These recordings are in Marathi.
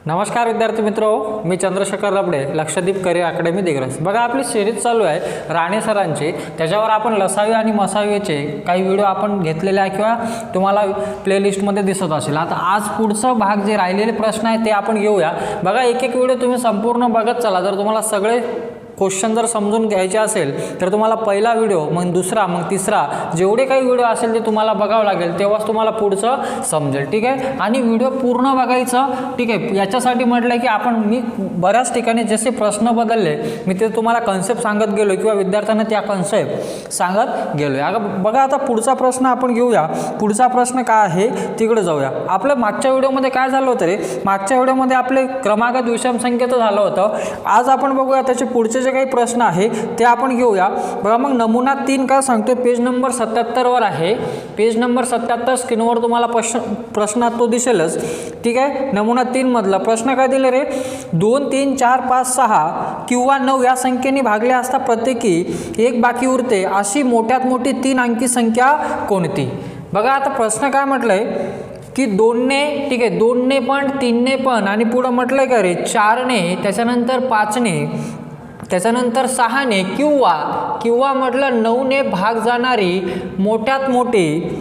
नमस्कार विद्यार्थी मित्रो, मी चंद्रशेखर रबडे, लक्षद्वीप करिअर अकॅडमी दिग्रस। बघा आपली सिरीज चालू आहे राणे सरांची, त्याच्यावर आपण लसावी आणि मसावीचे काही व्हिडिओ आपण घेतलेले आहे किंवा तुम्हाला प्लेलिस्टमध्ये दिसत असेल। आता आज पुढचा भाग जे राहिलेले प्रश्न आहे ते आपण घेऊया। बघा एक एक व्हिडिओ तुम्ही संपूर्ण बघत चला। जर तुम्हाला सगळे क्वेश्चन जर समजून घ्यायचे असेल तर तुम्हाला पहिला व्हिडिओ, मग दुसरा, मग तिसरा, जेवढे काही व्हिडिओ असेल ते तुम्हाला बघावं लागेल, तेव्हाच तुम्हाला पुढचं समजेल, ठीक आहे। आणि व्हिडिओ पूर्ण बघायचं, ठीक आहे। याच्यासाठी म्हटलं की मी बऱ्याच ठिकाणी जसे प्रश्न बदलले मी ते तुम्हाला कन्सेप्ट सांगत गेलो किंवा विद्यार्थ्यांना त्या कन्सेप्ट सांगत गेलो। अगं बघा आता पुढचा प्रश्न आपण घेऊया। पुढचा प्रश्न काय आहे तिकडे जाऊया। आपलं मागच्या व्हिडिओमध्ये काय झालं होतं रे, मागच्या व्हिडिओमध्ये आपले क्रमागत विषम संख्येचं झालं होतं। आज आपण बघूया त्याचे पुढचे जे काही प्रश्न आहे ते आपण घेऊया। बघा मग नमुना 3 काय सांगतो, पेज नंबर 77 वर आहे। पेज नंबर 77 स्क्रीनवर तुम्हाला प्रश्न तो दिसेलच, ठीक आहे। नमुना 3 मधला प्रश्न काय दिले रे, 2 3 4 5 6 किंवा 9 या संख्येने भागले असता प्रत्येकी एक बाकी उरते अशी मोठ्यात मोठी 3 अंकी संख्या कोणती। बघा आता प्रश्न काय म्हटलंय की 2ने, ठीक आहे, 2ने पण, 3ने पण, आणि पुढे म्हटलंय का रे 4ने, त्याच्यानंतर 5ने, त्याच्यानंतर 6ने किंवा म्हटलं 9ने भाग जाणारी मोठ्यात मोठी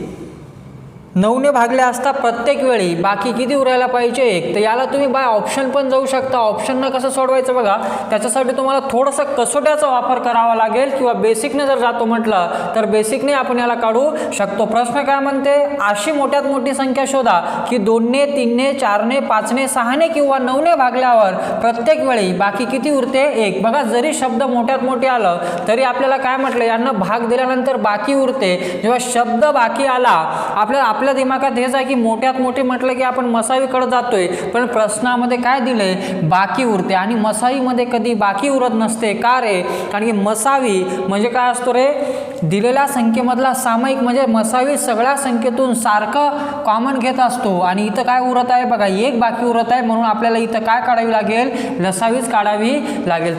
9ने भागले असता प्रत्येक वेळी बाकी किती उरायला पाहिजे 1। तर याला तुम्ही बाय ऑप्शन पण जाऊ शकता। ऑप्शननं कसं सोडवायचं बघा, त्याच्यासाठी तुम्हाला थोडंसं कसोट्याचा वापर करावा लागेल किंवा बेसिकने जर जातो म्हटलं तर बेसिकने आपण याला काढू शकतो। प्रश्न काय म्हणते, अशी मोठ्यात मोठी संख्या शोधा की 2ने, 3ने, 4ने, 5ने, 6ने किंवा 9ने भागल्यावर प्रत्येक वेळी बाकी किती उरते 1। बघा जरी शब्द मोठ्यात मोठे आलं तरी आपल्याला काय म्हटलं, यांना भाग दिल्यानंतर बाकी उरते। जेव्हा शब्द बाकी आला आपल्या दिमागात हेच आहे की मोठ्यात मोठे म्हटलं की आपण मसावीकडे जातोय, पण प्रश्नामध्ये काय दिलंय, बाकी उरते। आणि मसावीमध्ये कधी बाकी उरत नसते, का रे, कारण की मसावी म्हणजे काय असतो रे, दिलेल्या संख्येमधला सामायिक, म्हणजे मसावी सगळ्या संख्येतून सारखं कॉमन घेत असतो। आणि इथं काय उरत आहे बघा, एक बाकी उरत आहे, म्हणून आपल्याला इथं काय काढावी लागेल, लसावीच काढावी लागेल।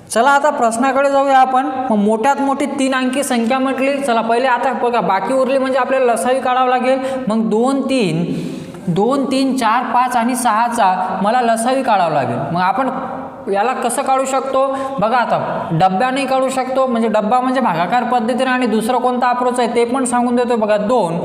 चला आता प्रश्नाकडे जाऊया आपण। मग मोठ्यात मोठी 3 अंकी संख्या म्हटली, चला पहिले आता बघा बाकी उरली म्हणजे आपल्याला लसावी काढावं लागेल। मग 2 3 4 5 आणि 6चा मला लसावी काढावं लागेल। मग आपण याला कसं काढू शकतो बघा, आता डब्याने काढू शकतो, म्हणजे डब्बा म्हणजे भागाकार पद्धतीने, आणि दुसरं कोणता अप्रोच आहे ते पण सांगून देतो बघा। 2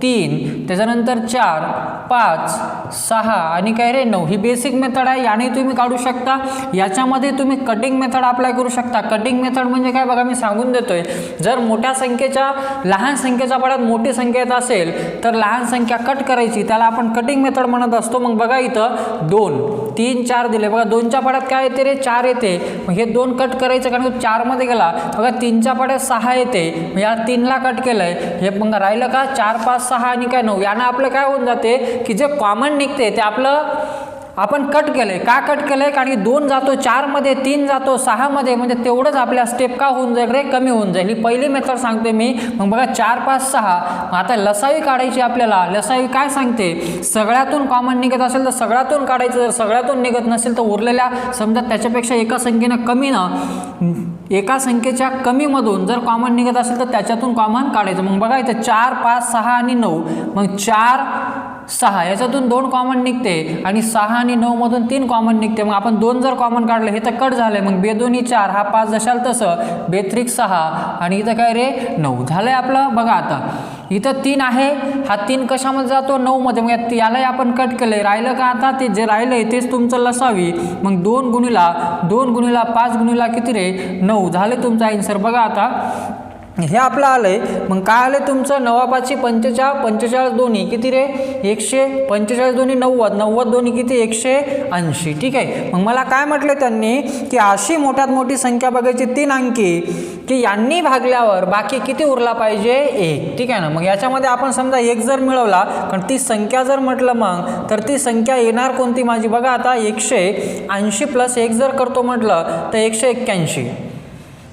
3 त्याच्यानंतर 4 5 6 आणि काय रे 9 ही बेसिक मेथड आहे, याने तुम्ही काढू शकता। याच्यामध्ये तुम्ही कटिंग मेथड अप्लाय करू शकता। कटिंग मेथड म्हणजे काय बघा, मी सांगून देतोय, जर मोठ्या संख्येच्या लहान संख्येच्या पाड्यात मोठी संख्या येत असेल तर लहान संख्या कट करायची, त्याला आपण कटिंग मेथड म्हणत असतो। मग बघा इथं 2 3 4 दिले, बघा 2च्या पाड्यात काय येते रे 4 येते, मग हे 2 कट करायचं कारण 4 मध्ये गेला। बघा 3च्या पाड्यात 6 येते, मग या 3ला कट केलंय, हे मग राहिलं का 4 5 6 आणि काय 9। यानं आपलं काय होऊन जाते की जे कॉमन निघते ते आपलं आपण कट केलंय। का कट केलंय, कारण की 2 जातो 4 मध्ये, 3 जातो 6 मध्ये, म्हणजे तेवढंच आपल्या स्टेप का होऊन जाईल रे, कमी होऊन जाईल। ही पहिली मेथड सांगते मी। मग बघा 4 5 6, मग आता लसावी काढायची आपल्याला। लसावी काय सांगते, सगळ्यातून कॉमन निघत असेल तर सगळ्यातून काढायचं, जर सगळ्यातून निघत नसेल तर उरलेल्या, समजा त्याच्यापेक्षा एका संख्येनं कमी एका संख्येच्या कमीमधून जर कॉमन निघत असेल तर त्याच्यातून कॉमन काढायचं। मग बघा इथं 4 5 6 आणि 9, मग 4 6 याच्यातून 2 कॉमन निघते आणि 6 आणि 9 मधून 3 कॉमन निघते। मग आपण 2 जर कॉमन काढले हे तर कट झाले, मग बेदोनी 4, हा 5 जशाल तसं, बेत्रिक 6 आणि इथं काय रे 9 झालंय आपलं। बघा आता इथं 3 आहे, हा 3 कशामध्ये जातो 9 मध्ये, मग यालाही आपण कट केलंय, राहिलं का आता ते जे राहिलंय तेच तुमचं लसावी। मग 2 गुणिला 5 गुणिला किती रे 9 झाले तुमचा आन्सर। बघा आता हे आपलं आलंय। मग काय आलंय तुमचं, 9 5 45 दोन्ही किती रे 145 दोन्ही 90 दोन्ही किती 180, ठीक आहे। मग मला काय म्हटलं त्यांनी की अशी मोठ्यात मोठी संख्या बघायची 3 अंकी की यांनी भागल्यावर बाकी किती उरला पाहिजे 1, ठीक आहे ना। मग याच्यामध्ये आपण समजा 1 जर मिळवला, कारण ती संख्या जर म्हटलं मग तर ती संख्या येणार कोणती माझी, बघा आता 180 प्लस 1 जर करतो म्हटलं तर 181,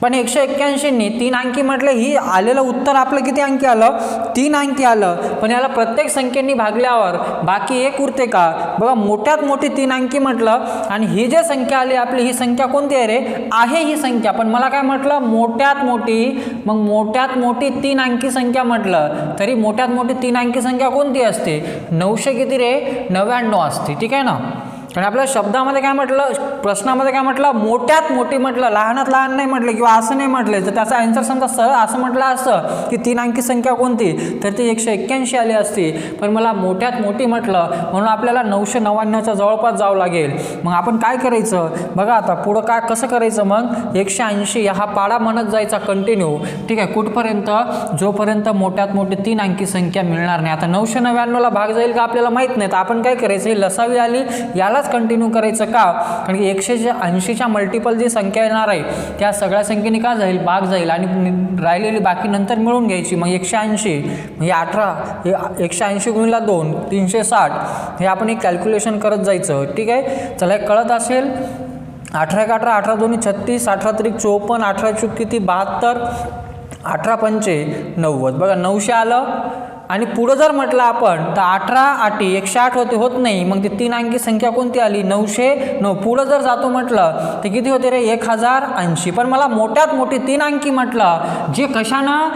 पण 181नी 3 अंकी म्हटलं, ही आलेलं उत्तर आपलं किती अंकी आलं 3 अंकी आलं। पण याला प्रत्येक संख्येने भागल्यावर बाकी 1 उरते का, बघा मोठ्यात मोठी 3 अंकी म्हटलं, आणि ही जी संख्या आली आपली ही संख्या कोणती आहे रे, आहे ही संख्या, पण मला काय म्हटलं मोठ्यात मोठी, मग मोठ्यात मोठी 3 अंकी संख्या म्हटलं तरी मोठ्यात मोठी 3 अंकी संख्या कोणती असते, 900 किती रे 99 असते, ठीक आहे ना। आणि आपल्या शब्दामध्ये काय म्हटलं, प्रश्नामध्ये काय म्हटलं, मोठ्यात मोठी म्हटलं, लहानात लहान नाही म्हटलं किंवा असं नाही म्हटलं. तर त्याचा आन्सर समजा सरळ असं म्हटलं असतं की 3 अंकी संख्या कोणती, तर ती 181 आली असती. पण मला मोठ्यात मोठी म्हटलं म्हणून आपल्याला 999च्या जवळपास जावं लागेल. मग आपण काय करायचं बघा, आता पुढं काय कसं करायचं, मग 180 हा पाडा म्हणत जायचा कंटिन्यू. ठीक आहे, कुठपर्यंत, जोपर्यंत मोठ्यात मोठी 3 अंकी संख्या मिळणार नाही. आता 999ला भाग जाईल का आपल्याला माहीत नाही. तर आपण काय करायचं, ही लसावी आली यालाच कंटिन्यू करायचं का, कारण की 180च्या मल्टिपल जी संख्या येणार आहे त्या सगळ्या संख्येने का जाईल, भाग जाईल आणि राहिलेली बाकी नंतर मिळून घ्यायची. मग 180 म्हणजे 18, हे 180 गुणिले 2 360, हे आपण एक कॅल्क्युलेशन करत जायचं. ठीक आहे, चला हे कळत असेल. 18 1 18, 18 2 36, 18 3 54, 18 चूक किती 72, 18 पंचे 90. बघा 900 आलं. आणि पुढं जर म्हटलं आपण तर 18 8 108 होते, होत नाही. मग ती 3 अंकी संख्या कोणती आली, 909. पुढं जर जातो म्हटलं तर किती होते रे, 1080. पण मला मोठ्यात मोठी 3 अंकी म्हटलं जे कशानं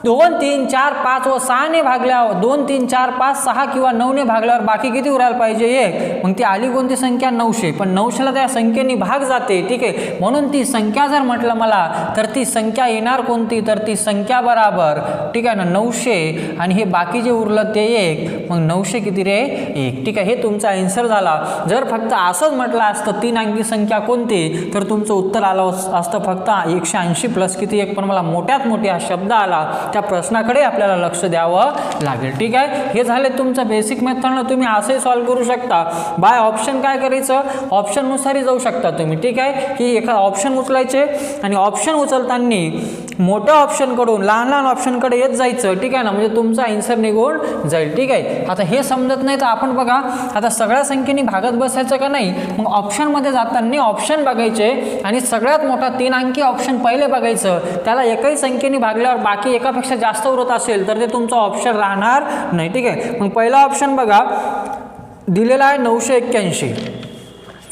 2 3 4 5 व 6 ने भागल्यावर, 2 3 4 5 6 किंवा 9 ने भागल्यावर बाकी किती उरायला पाहिजे, 1. मग ती आली कोणती संख्या, 900. पण 900ला त्या संख्येने भाग जाते. ठीक आहे, म्हणून ती संख्या जर म्हटलं मला तर ती संख्या येणार कोणती, तर ती संख्या बराबर, ठीक आहे ना, 900 आणि हे बाकी जे उरलं ते 1. मग 900 किती रे, 1. ठीक आहे, हे तुमचा आन्सर झाला. जर फक्त असंच म्हटलं असतं 3 अंकी संख्या कोणती, तर तुमचं उत्तर आलं असतं फक्त 180 प्लस किती 1. पण मला मोठ्यात मोठी हा शब्द आला, त्या प्रश्नाकडे आपल्याला लक्ष द्यावं लागेल. ठीक आहे, हे झाले तुमचं बेसिक मेथडनं तुम्ही असंही सॉल्व्ह करू शकता. बाय ऑप्शन काय करायचं, ऑप्शननुसारही जाऊ शकता तुम्ही. ठीक आहे, की एखादा ऑप्शन उचलायचे आणि ऑप्शन उचलताना मोठ्या ऑप्शनकडून लहान लहान ऑप्शनकडे येत जायचं. ठीक आहे ना, म्हणजे तुमचा आन्सर निघून जाईल. ठीक आहे, आता हे समजत नाही तर आपण बघा, आता सगळ्या संख्येने भागत बसायचं का नाही. मग ऑप्शनमध्ये जाताना ऑप्शन बघायचे आणि सगळ्यात मोठा 3 अंकी ऑप्शन पहिले बघायचं. त्याला एकही संख्येने भागल्यावर बाकी एकापेक्षा जास्त उरत असेल तर ते तुमचा ऑप्शन राहणार नाही. ठीक आहे, मग पहिला ऑप्शन बघा दिलेला आहे 981.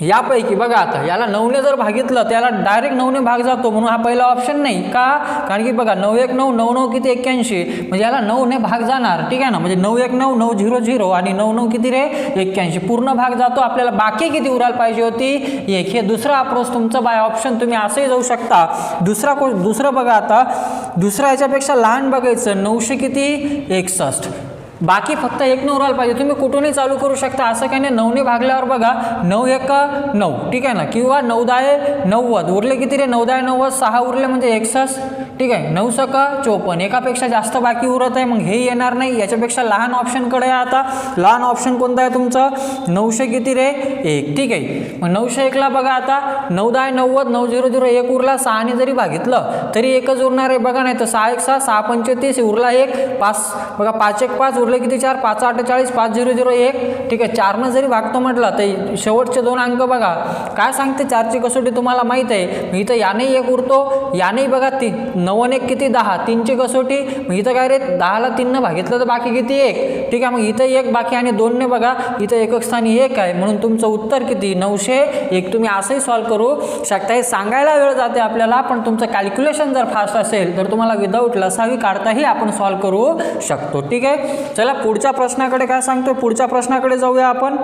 यापैकी बघा, आता याला 9ने जर भागितलं त्याला डायरेक्ट 9ने भाग जातो, म्हणून हा पहिला ऑप्शन नाही का, कारण की बघा 9 1 9 9 9 किती 81, म्हणजे याला 9ने भाग जाणार. ठीक आहे ना, म्हणजे 9 1 9 9 0 0 आणि 9 9 किती रे 81, पूर्ण भाग जातो. आपल्याला बाकी किती उरायला पाहिजे होती, 1. हे दुसरा अप्रोच तुमचं बाय ऑप्शन, तुम्ही असंही जाऊ शकता. दुसरं बघा, आता दुसरा याच्यापेक्षा लहान बघायचं, 900 किती 61, बाकी फक्त 1 ने उरायला पाहिजे. तुम्ही कुठूनही चालू करू शकता, असं काही नाही. 9ने भागल्यावर बघा 9 1 9, ठीक आहे ना, किंवा 9 10 90, उरले किती रे 9 10 90, 6 उरले म्हणजे 61. ठीक आहे, 9 6 54, एकापेक्षा जास्त बाकी उरत आहे, मग हे येणार नाही. याच्यापेक्षा लहान ऑप्शनकडे आता लहान ऑप्शन कोणता आहे तुमचं, 900 किती रे 1. ठीक आहे, मग 901ला बघा, आता 9 10 90, 9 0 0 1 उरला, 6ने जरी भागितलं तरी एकच उरणार आहे. बघा, नाही तर 6 1 6 6 35 उरला 1, 5 बघा 5 1 5 उरले किती 4, 5 48, 5 0 0 1. ठीक आहे, 4 जरी भागतो म्हटलं तर शेवटचे 2 अंक बघा काय सांगते, 4ची कसोटी तुम्हाला माहित आहे. मी इथं याने 1 उरतो, याने बघा 9 1 किती 10, 3ची कसोटी. मग इथं काय रे 10ला 3ने भागितलं तर बाकी किती 1. ठीक आहे, मग इथं 1 बाकी आणि 2ने बघा इथं एकक स्थानी 1 आहे, म्हणून तुमचं उत्तर किती 901. तुम्ही असंही सॉल्व्ह करू शकता. हे सांगायला वेळ जाते आपल्याला, पण तुमचं कॅल्क्युलेशन जर फास्ट असेल तर तुम्हाला विदाऊट लसावी काढताही आपण सॉल्व्ह करू शकतो. ठीक आहे, चला पुढच्या प्रश्नाकडे काय सांगतोय, पुढच्या प्रश्नाकडे जाऊया आपण.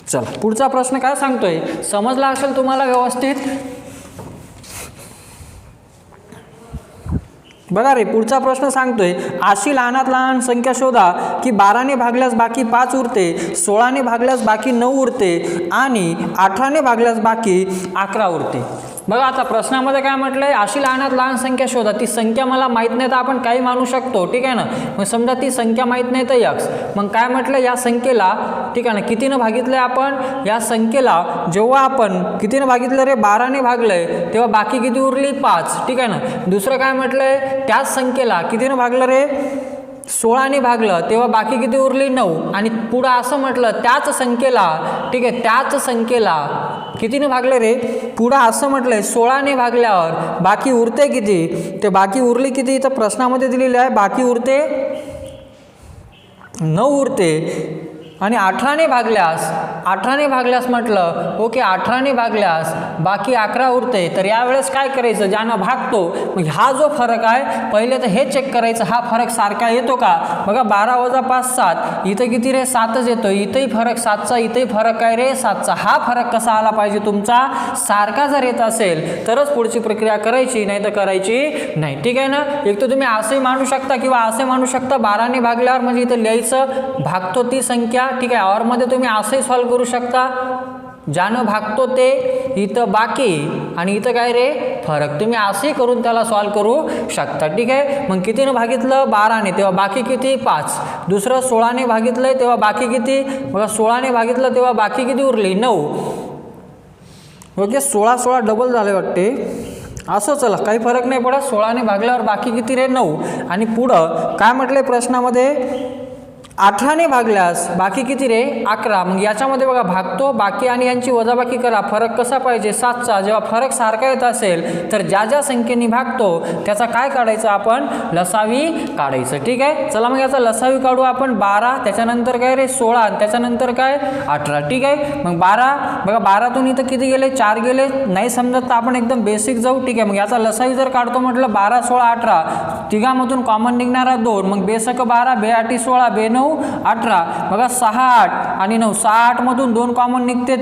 चला पुढचा प्रश्न काय सांगतोय, समजला असेल तुम्हाला व्यवस्थित. बघा रे, पुढचा प्रश्न सांगतोय अशी लहानात लहान संख्या शोधा की 12ने भागल्यास बाकी 5 उरते, 16ने भागल्यास बाकी 9 उरते आणि 18ने भागल्यास बाकी 11 उरते. बघा, आता प्रश्नामध्ये काय म्हटलंय, अशी लहानात लहान संख्या शोधा. ती संख्या मला माहीत नाही तर आपण काही मानू शकतो. ठीक आहे ना, मग समजा ती संख्या माहीत नाही तर x. मग काय म्हटलं, या संख्येला, ठीक आहे ना, कितीनं भागितलंय आपण, या संख्येला जेव्हा आपण कितीनं भागितलं रे 12ने भागलंय तेव्हा बाकी किती उरली 5. ठीक आहे ना, दुसरं काय म्हटलंय, त्याच संख्येला कितीनं भागलं रे 16ने भागलं तेव्हा बाकी किती उरली 9. आणि पुढं असं म्हटलं त्याच संख्येला, ठीक आहे, त्याच संख्येला कितीने भागले रे, पुढं असं म्हटलंय 16ने भागल्यावर बाकी उरते किती, ते बाकी उरली किती इथं प्रश्नामध्ये दिलेली आहे, बाकी उरते 9 उरते. आणि 18ने भागल्यास म्हटलं ओके 18ने भागल्यास बाकी 11 उरते, तर यावेळेस काय करायचं, ज्यानं भागतो मग हा जो फरक आहे पहिले तर हे चेक करायचं हा फरक सारखा येतो का. बघा 12 वजा 5 7, इथं किती रे 7च येतो, इथंही फरक 7चा, इथंही फरक काय रे 7चा. हा फरक कसा आला पाहिजे तुमचा सारखा जर येत असेल तरच पुढची प्रक्रिया करायची, नाही तर करायची नाही. ठीक आहे ना. एक तर तुम्ही असंही मांडू शकता किंवा असे मांडू शकता 12ने भागल्यावर म्हणजे इथं लिहायचं भागतो ती संख्या. ठीक आहे. और मध्ये तुम्ही असंही सॉल्व करू शकता, ज्यानं भागतो ते इथं बाकी आणि इथं काय रे फरक, तुम्ही असंही करून त्याला सॉल्व करू शकता. ठीक आहे. मग कितीनं भागितलं 12ने, तेव्हा बाकी किती 5. दुसरं 16ने भागितलंय तेव्हा बाकी किती, बघा 16ने भागितलं तेव्हा बाकी किती उरली 9. ओके 16 डबल झाले वाटते असं, चला काही फरक नाही पडत. 16ने भागल्यावर बाकी किती रे 9. आणि पुढं काय म्हटलंय प्रश्नामध्ये 18ने भागल्यास बाकी किती रे 11. मग याच्यामध्ये बघा भागतो बाकी आणि यांची वजाबाकी करा, फरक कसा पाहिजे 7चा. जेव्हा फरक सारखा येत असेल तर ज्या ज्या संख्येने भागतो त्याचा काय काढायचं आपण लसावी काढायचं. ठीक आहे. चला मग याचा लसावी काढू आपण. 12 त्याच्यानंतर काय रे 16 त्याच्यानंतर काय 18. ठीक आहे. मग 12 बघा 12तून इथं किती गेले 4 गेले, नाही समजत तर आपण एकदम बेसिक जाऊ. ठीक आहे. मग याचा लसावी जर काढतो म्हटलं 12 16 18, तिघामधून कॉमन निघणारा 2, मग बेसक 12 बेआठी 16 बेनऊ 18. बघा 6 8 आणि 9, 6 8 मधून 2 कॉमन निघते,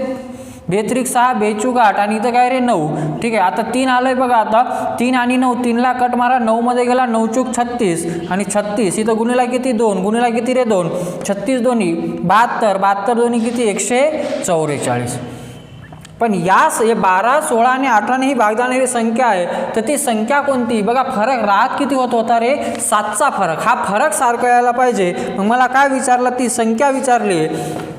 बेत्रिक 6 बेचूक 8 आणि इथं काय रे 9. ठीक आहे. आता 3 आलंय बघा, आता 3 आणि 9 3ला कट मारा, 9 मध्ये गेला 9 चूक 36 आणि 36 इथं गुणिला किती 2, गुणिला किती रे 2, 36 दोन्ही 72, 72 दोन्ही किती 144. पण यास हे 12 16 आणि 18ने ही भागदाणारी संख्या आहे, तर ती संख्या कोणती. बघा फरक राहत किती होता रे 7चा फरक. हा फरक सारखा यायला पाहिजे. मग मला काय विचारलं, ती संख्या विचारली.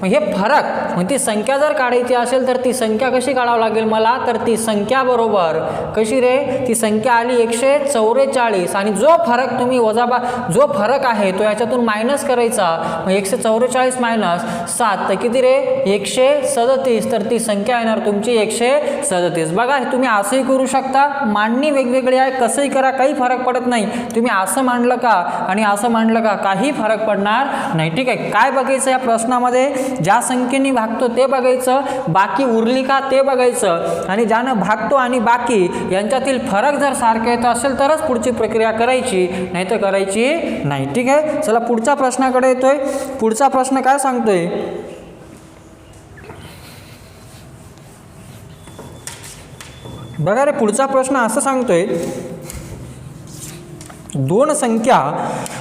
मग हे फरक मग ती संख्या जर काढायची असेल तर ती संख्या कशी काढावं लागेल मला, तर ती संख्या बरोबर कशी रे, ती संख्या आली 144 आणि जो फरक तुम्ही जो फरक आहे तो याच्यातून मायनस करायचा. मग 144 मायनस 7 तर किती रे 137, तर ती संख्या येणार तुमची 137. बघा तुम्ही असंही करू शकता, मांडणी वेगवेगळी आहे, कसंही करा काही फरक पडत नाही. तुम्ही असं मांडलं का आणि असं मांडलं का काही फरक पडणार नाही. ठीक आहे. काय बघायचं या प्रश्नामध्ये, ज्या संख्येने भागतो ते बघायचं, बाकी उरली का ते बघायचं, आणि ज्यानं भागतो आणि बाकी यांच्यातील फरक जर सारखा येत असेल तरच पुढची प्रक्रिया करायची, नाही तर करायची नाही. ठीक आहे. चला पुढच्या प्रश्नाकडे येतोय. पुढचा प्रश्न काय सांगतोय, बघा रे पुढचा प्रश्न असं सांगतोय,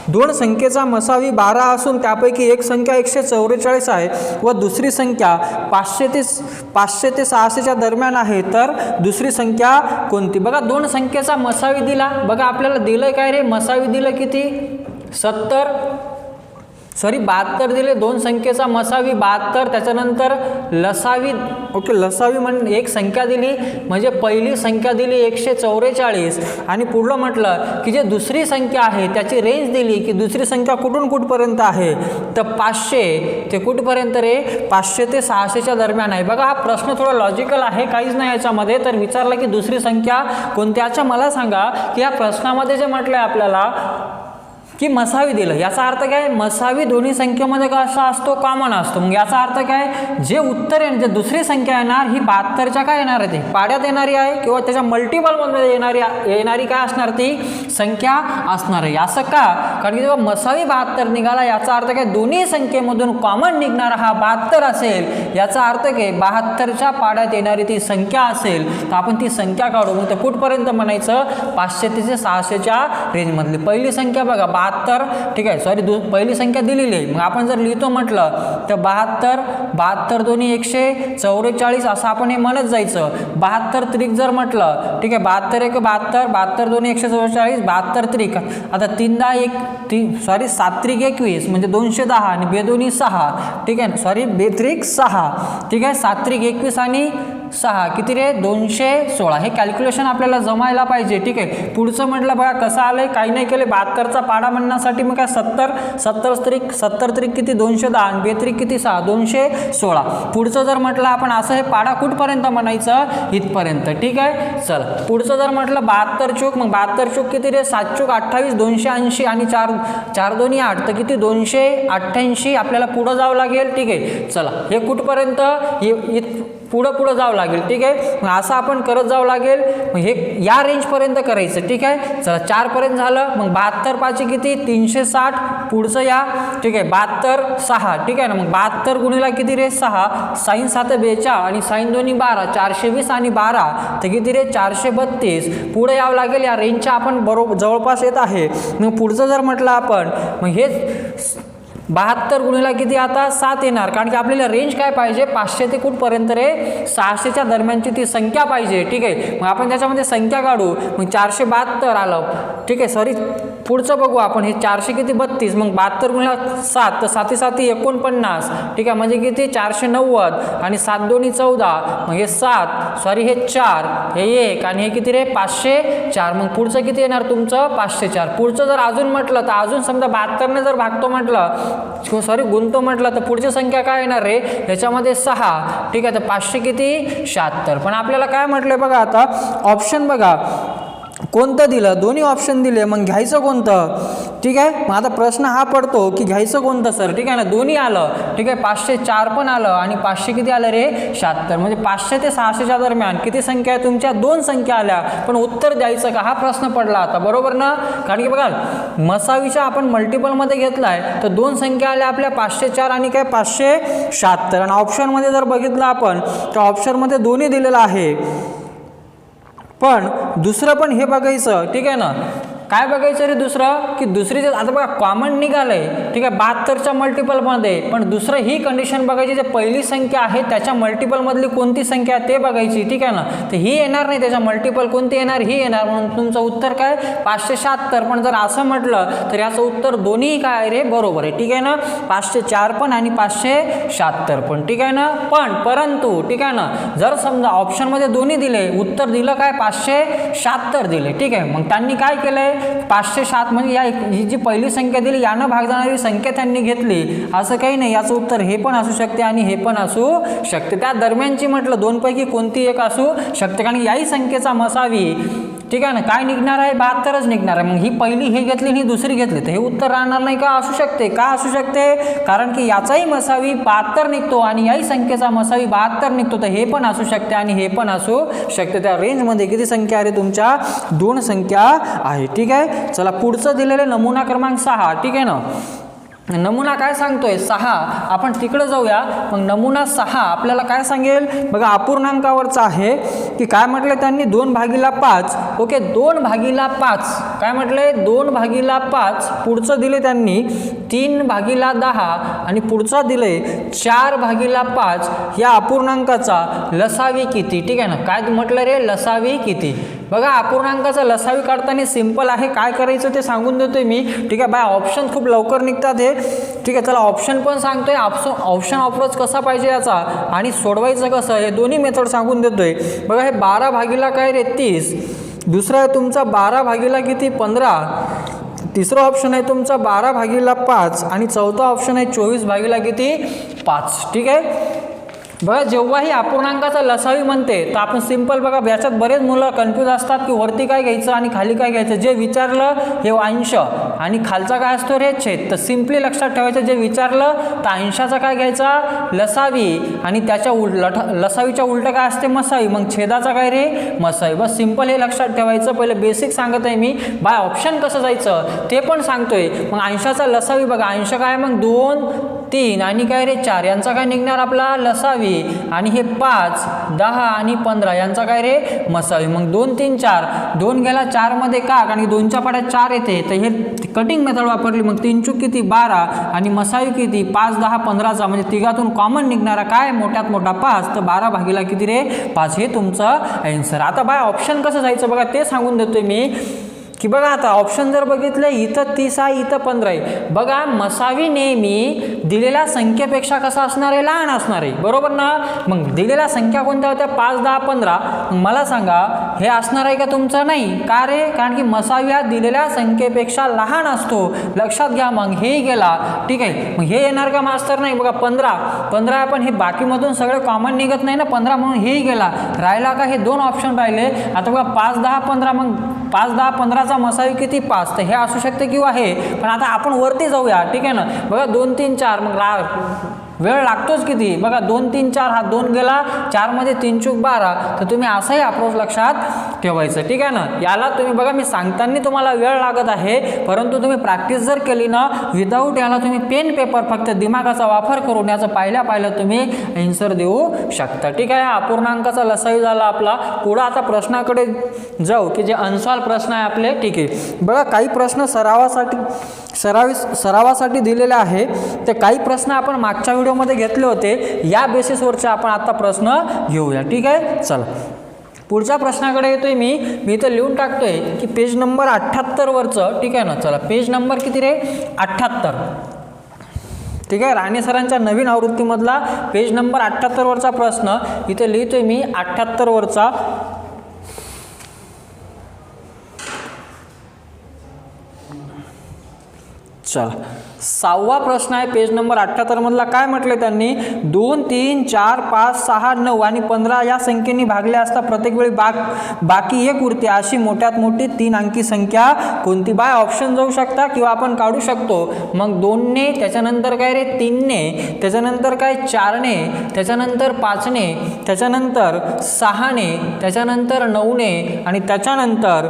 दोन संख्येचा मसावी 12 असून त्यापैकी एक संख्या 144 आहे व दुसरी संख्या 500 ते 600च्या दरम्यान आहे, तर दुसरी संख्या कोणती. बघा दोन संख्येचा मसावी दिला. बघा आपल्याला दिलंय काय रे, मसावी दिलं किती 72 दिले. दोन संख्येचा मसावी 72, त्याच्यानंतर लसावी ओके लसावी म्हणून एक संख्या दिली, म्हणजे पहिली संख्या दिली 144 आणि पुढलं म्हटलं की जे दुसरी संख्या आहे त्याची रेंज दिली की दुसरी संख्या कुठून कुठपर्यंत आहे, तर 500 ते कुठपर्यंत रे 500 ते 600च्या दरम्यान आहे. बघा हा प्रश्न थोडा लॉजिकल आहे, काहीच नाही याच्यामध्ये. तर विचारलं की दुसरी संख्या कोणत्याच्या, मला सांगा की या प्रश्नामध्ये जे म्हटलंय आपल्याला की मसावी दिलं, याचा अर्थ काय, मसावी दोन्ही संख्येमध्ये कसा असतो, कॉमन असतो. मग याचा अर्थ काय, जे उत्तर आहे जे दुसरी संख्या येणार ही 72च्या काय येणार आहे, ते पाड्यात येणारी आहे किंवा त्याच्या मल्टिपलमध्ये येणारी काय असणार, ती संख्या असणार आहे. असं का, कारण की जेव्हा मसावी 72 निघाला याचा अर्थ काय, दोन्ही संख्येमधून कॉमन निघणारा हा 72 असेल. याचा अर्थ काय 72च्या पाड्यात येणारी ती संख्या असेल, तर आपण ती संख्या काढू. मग ते कुठपर्यंत म्हणायचं, 500 ते 600च्या रेंजमधली पहिली संख्या. बघा 72, ठीक आहे, सॉरी पहिली संख्या दिलेली आहे. मग आपण जर लिहितो म्हटलं तर 72 दोन्ही 144 असं आपण हे म्हणत जायचं. 72 त्रिक जर म्हटलं, ठीक आहे, 72 एक 72 दोन्ही 144, 72 त्रिक, आता 7 त्रिक 21 म्हणजे 210 आणि बेदोन्ही 6, ठीक आहे, सॉरी बेत्रिक 6, ठीक आहे, 7 त्रिक 21 आणि 6 किती रे 216. हे कॅल्क्युलेशन आपल्याला जमायला पाहिजे. ठीक आहे. पुढचं म्हटलं बघा कसं आलंय, काही नाही केले 72चा पाडा म्हणण्यासाठी मग काय 70 त्रिक किती 210 आणि 2 त्रिक किती 6 216. पुढचं जर म्हटलं आपण असं हे पाडा कुठपर्यंत म्हणायचं, इथपर्यंत. ठीक आहे. चला पुढचं जर म्हटलं 72 चूक, मग 72 चूक किती रे 7 चूक 28 280 आणि 4 दोन्ही 8 तर किती 288. आपल्याला पुढं जावं लागेल. ठीक आहे. चला हे कुठपर्यंत पुढं जावं लागेल. ठीक आहे. मग असं आपण करत जावं लागेल. मग हे या रेंजपर्यंत करायचं. ठीक आहे. चला 4 पर्यंत झालं. मग 72 पाचशे किती 360. पुढचं या. ठीक आहे. 72 6. ठीक आहे ना. मग 72 गुणिला किती रे 6 साईन 7 42 आणि साईन 2 12 420 आणि 12 तर किती रे 432. पुढे यावं लागेल. या रेंजच्या आपण बरोबर जवळपास येत आहे. मग पुढचं जर म्हटलं आपण मग हे 72 गुणिला किती आता 7 येणार, कारण की आपल्याला रेंज काय पाहिजे 500 ते कुठपर्यंत रे 600च्या दरम्यानची ती संख्या पाहिजे. ठीक आहे. मग आपण त्याच्यामध्ये संख्या काढू. मग 472 आलं. ठीक आहे. सॉरी पुढचं बघू आपण. हे 400 किती 32. मग 72 गुणिला 7 तर 7 7 49. ठीक आहे. म्हणजे किती 490 आणि 7 2 14. मग हे 7 सॉरी हे 4 हे 1 आणि हे किती रे 504. मग पुढचं किती येणार तुमचं 504. पुढचं जर अजून म्हटलं तर अजून समजा 72ने जर भागतो म्हटलं सॉरी गुणतो म्हटलं तर पुढची संख्या काय येणार रे याच्यामध्ये 6. ठीक आहे. तर 500 किती 76. पण आपल्याला काय म्हटलंय बघा आता ऑप्शन बघा कोणतं दिलं, दोन्ही ऑप्शन दिले. मग घ्यायचं कोणतं. ठीक आहे. मग आता प्रश्न हा पडतो की घ्यायचं कोणतं सर. ठीक आहे ना. दोन्ही आलं. ठीक आहे. 504 पण आलं आणि 500 किती आलं रे 76. म्हणजे 500 ते 600च्या दरम्यान किती संख्या आहे तुमच्या 2 संख्या आल्या. पण उत्तर द्यायचं का हा प्रश्न पडला आता. बरोबर ना. कारण की बघा मसावीच्या आपण मल्टिपलमध्ये घेतलाय तर 2 संख्या आल्या आपल्या 504 आणि काय 576. आणि ऑप्शनमध्ये जर बघितलं आपण तर ऑप्शनमध्ये दोन्ही दिलेलं आहे. पण दुसरं पण हे बघायचं. ठीक आहे ना. काय बघायचं रे दुसरं की दुसरीचे आता बघा कॉमन निघालंय. ठीक आहे. 72च्या मल्टिपलमध्ये. पण दुसरं ही कंडिशन बघायची जे पहिली संख्या आहे त्याच्या मल्टिपलमधली कोणती संख्या ते बघायची. ठीक आहे ना. तर ही येणार नाही त्याच्या मल्टिपल कोणती येणार ही येणार. म्हणून तुमचं उत्तर काय 576. पण जर असं म्हटलं तर याचं उत्तर दोन्ही काय रे बरोबर आहे. ठीक आहे ना. 504 पण आणि 576 पण. ठीक आहे ना. पण परंतु ठीक आहे ना जर समजा ऑप्शनमध्ये दोन्ही दिले उत्तर दिलं काय 576 दिले. ठीक आहे. मग त्यांनी काय केलंय 507 म्हणजे या ही जी पहिली संख्या दिली यानं भाग जाणारी संख्या त्यांनी घेतली. असं काही नाही. याचं उत्तर हे पण असू शकते आणि हे पण असू शकते. त्या दरम्यानची म्हटलं 2 पैकी कोणती एक असू शकते. कारण याही संख्येचा मसावी ठीक आहे ना काय निघणार आहे 72च निघणार आहे. मग ही पहिली हे घेतली आणि ही दुसरी घेतली तर हे उत्तर राहणार नाही का. असू शकते. का असू शकते कारण की याचाही मसावी 72 निघतो आणि याही संख्येचा मसावी 72 निघतो. तर हे पण असू शकते आणि हे पण असू शकते. त्या रेंजमध्ये किती संख्या आहे तुमच्या 2 संख्या आहे. ठीक आहे. चला पुढचं दिलेलं नमुना क्रमांक 6. ठीक आहे ना. नमुना काय सांगतोय 6. आपण तिकडे जाऊया. मग नमुना 6 आपल्याला काय सांगेल बघा अपूर्णांकावरचा आहे की काय म्हटलं त्यांनी 2/5. ओके 2/5 काय म्हटलंय 2/5. पुढचं दिले त्यांनी 3/10 आणि पुढचा दिले 4/5. या अपूर्णांकाचा लसावी किती. ठीक आहे ना. काय म्हटलं रे लसावी किती. बघा अपूर्णांकाचा लसावी काढताना सिंपल आहे. काय करायचं ते सांगून देतोय मी. ठीक आहे. बाय ऑप्शन खूप लवकर निघतात हे. ठीक आहे. चला ऑप्शन पण सांगतोय. ऑप्शन अप्रोच कसा पाहिजे याचा आणि सोडवायचं कसं हे दोन्ही मेथड सांगून देतोय. बघा हे 12 भागीला काय रे 30. दुसरा आहे तुमचा 12 भागीला किती 15. तिसरा ऑप्शन आहे तुमचा 12/5 आणि चौथा ऑप्शन आहे 24/किती 5. ठीक आहे. बघा जेव्हाही अपूर्णांकाचा लसावी म्हणते तर आपण सिंपल बघा याच्यात बरेच मुलं कन्फ्यूज असतात की वरती काय घ्यायचं आणि खाली काय घ्यायचं. जे विचारलं हे अंश आणि खालचा काय असतो रे छेद. तर सिम्पली लक्षात ठेवायचं जे विचारलं तर अंशाचा काय घ्यायचा लसावी आणि त्याच्या लसावीच्या उलट काय असते मसावी. मग छेदाचा काय रे मसावी. बस सिंपल हे लक्षात ठेवायचं. पहिले बेसिक सांगत आहे मी. बाय ऑप्शन कसं जायचं ते पण सांगतोय. मग अंशाचा लसावी बघा अंश काय मग 2 3 आणि काय रे 4 यांचा काय निघणार आपला लसावी आणि हे 5 10 आणि 15 यांचा काय रे मसावी. मग 2 3 4 2 गेला 4 मध्ये का कारण 2च्या पाड्यात 4 येते तर हे कटिंग मेथड वापरली. मग 3 चूक किती 12 आणि मसावी किती 5 10 15चा म्हणजे तिघातून कॉमन निघणारा काय मोठ्यात मोठा 5. तर 12 किती रे 5 हे तुमचं आन्सर. आता बाय ऑप्शन कसं जायचं बघा ते सांगून देतोय मी. की बघा आता ऑप्शन जर बघितलं इथं 30 आहे, इथं 15 आहे. बघा मसावी नेहमी दिलेल्या संख्येपेक्षा कसा असणार आहे, लहान असणार आहे, बरोबर ना. मग दिलेल्या संख्या कोणत्या होत्या, 5, 10, 15. मला सांगा हे असणार आहे का तुमचं, नाही. का रे, कारण की मसावी हा दिलेल्या संख्येपेक्षा लहान असतो, लक्षात घ्या. मग हे गेला, ठीक आहे. मग हे येणार का मास्तर, नाही. बघा 15 पण हे बाकीमधून सगळं कॉमन निघत नाही ना, 15 म्हणून हेही गेला. राहिला का, हे 2 ऑप्शन राहिले. आता बघा 5, 10, 15. मग 5, 10, 15चा मसावी किती, 5. तर हे असू शकते किंवा हे. पण आता आपण वरती जाऊया, ठीक आहे ना. बघा 2, 3, 4. मग वेळ लागतोच किती, बघा 2, 3, 4. हा 2 गेला, 4 मध्ये 3 चूक 12. तर तुम्ही असाही अप्रोच लक्षात ठेवायचं, ठीक आहे ना. याला तुम्ही बघा मी सांगताना तुम्हाला वेळ लागत आहे, परंतु तुम्ही प्रॅक्टिस जर केली ना विदाऊट याला तुम्ही पेन पेपर फक्त दिमागाचा वापर करून याचं पाहिल्या तुम्ही आन्सर देऊ शकता, ठीक आहे. अपूर्णांकाचा लसावी झाला आपला. पुढे आता प्रश्नाकडे जाऊ की जे अनसॉल्व प्रश्न आहे आपले, ठीक आहे. बघा काही प्रश्न सरावासाठी दिलेले आहे. ते काही प्रश्न आपण मागच्या व्हिडिओमध्ये घेतले होते, या बेसिसवरचे आपण आता प्रश्न घेऊया, ठीक आहे. चला पुढच्या प्रश्नाकडे येतोय मी इथं लिहून टाकतोय की पेज नंबर 78 वरचं, ठीक आहे ना. चला पेज नंबर किती रे, 78, ठीक आहे. राणे सरांच्या नवीन आवृत्तीमधला पेज नंबर 78 वरचा प्रश्न इथे लिहितोय मी, 78 वरचा. चला 6वा प्रश्न आहे पेज नंबर 78 मधला. काय म्हटलं त्यांनी, 2, 3, 4, 5, 6, 9 आणि 15 या संख्येने भागले असता प्रत्येक वेळी बाकी 1 उरते अशी मोठ्यात मोठी 3 अंकी संख्या कोणती. बाय ऑप्शन जाऊ शकता किंवा आपण काढू शकतो. मग 2 ने, त्याच्यानंतर काय रे 3 ने, त्याच्यानंतर काय 4 ने, त्याच्यानंतर 5 ने, त्याच्यानंतर 6 ने, त्याच्यानंतर 9 ने आणि त्याच्यानंतर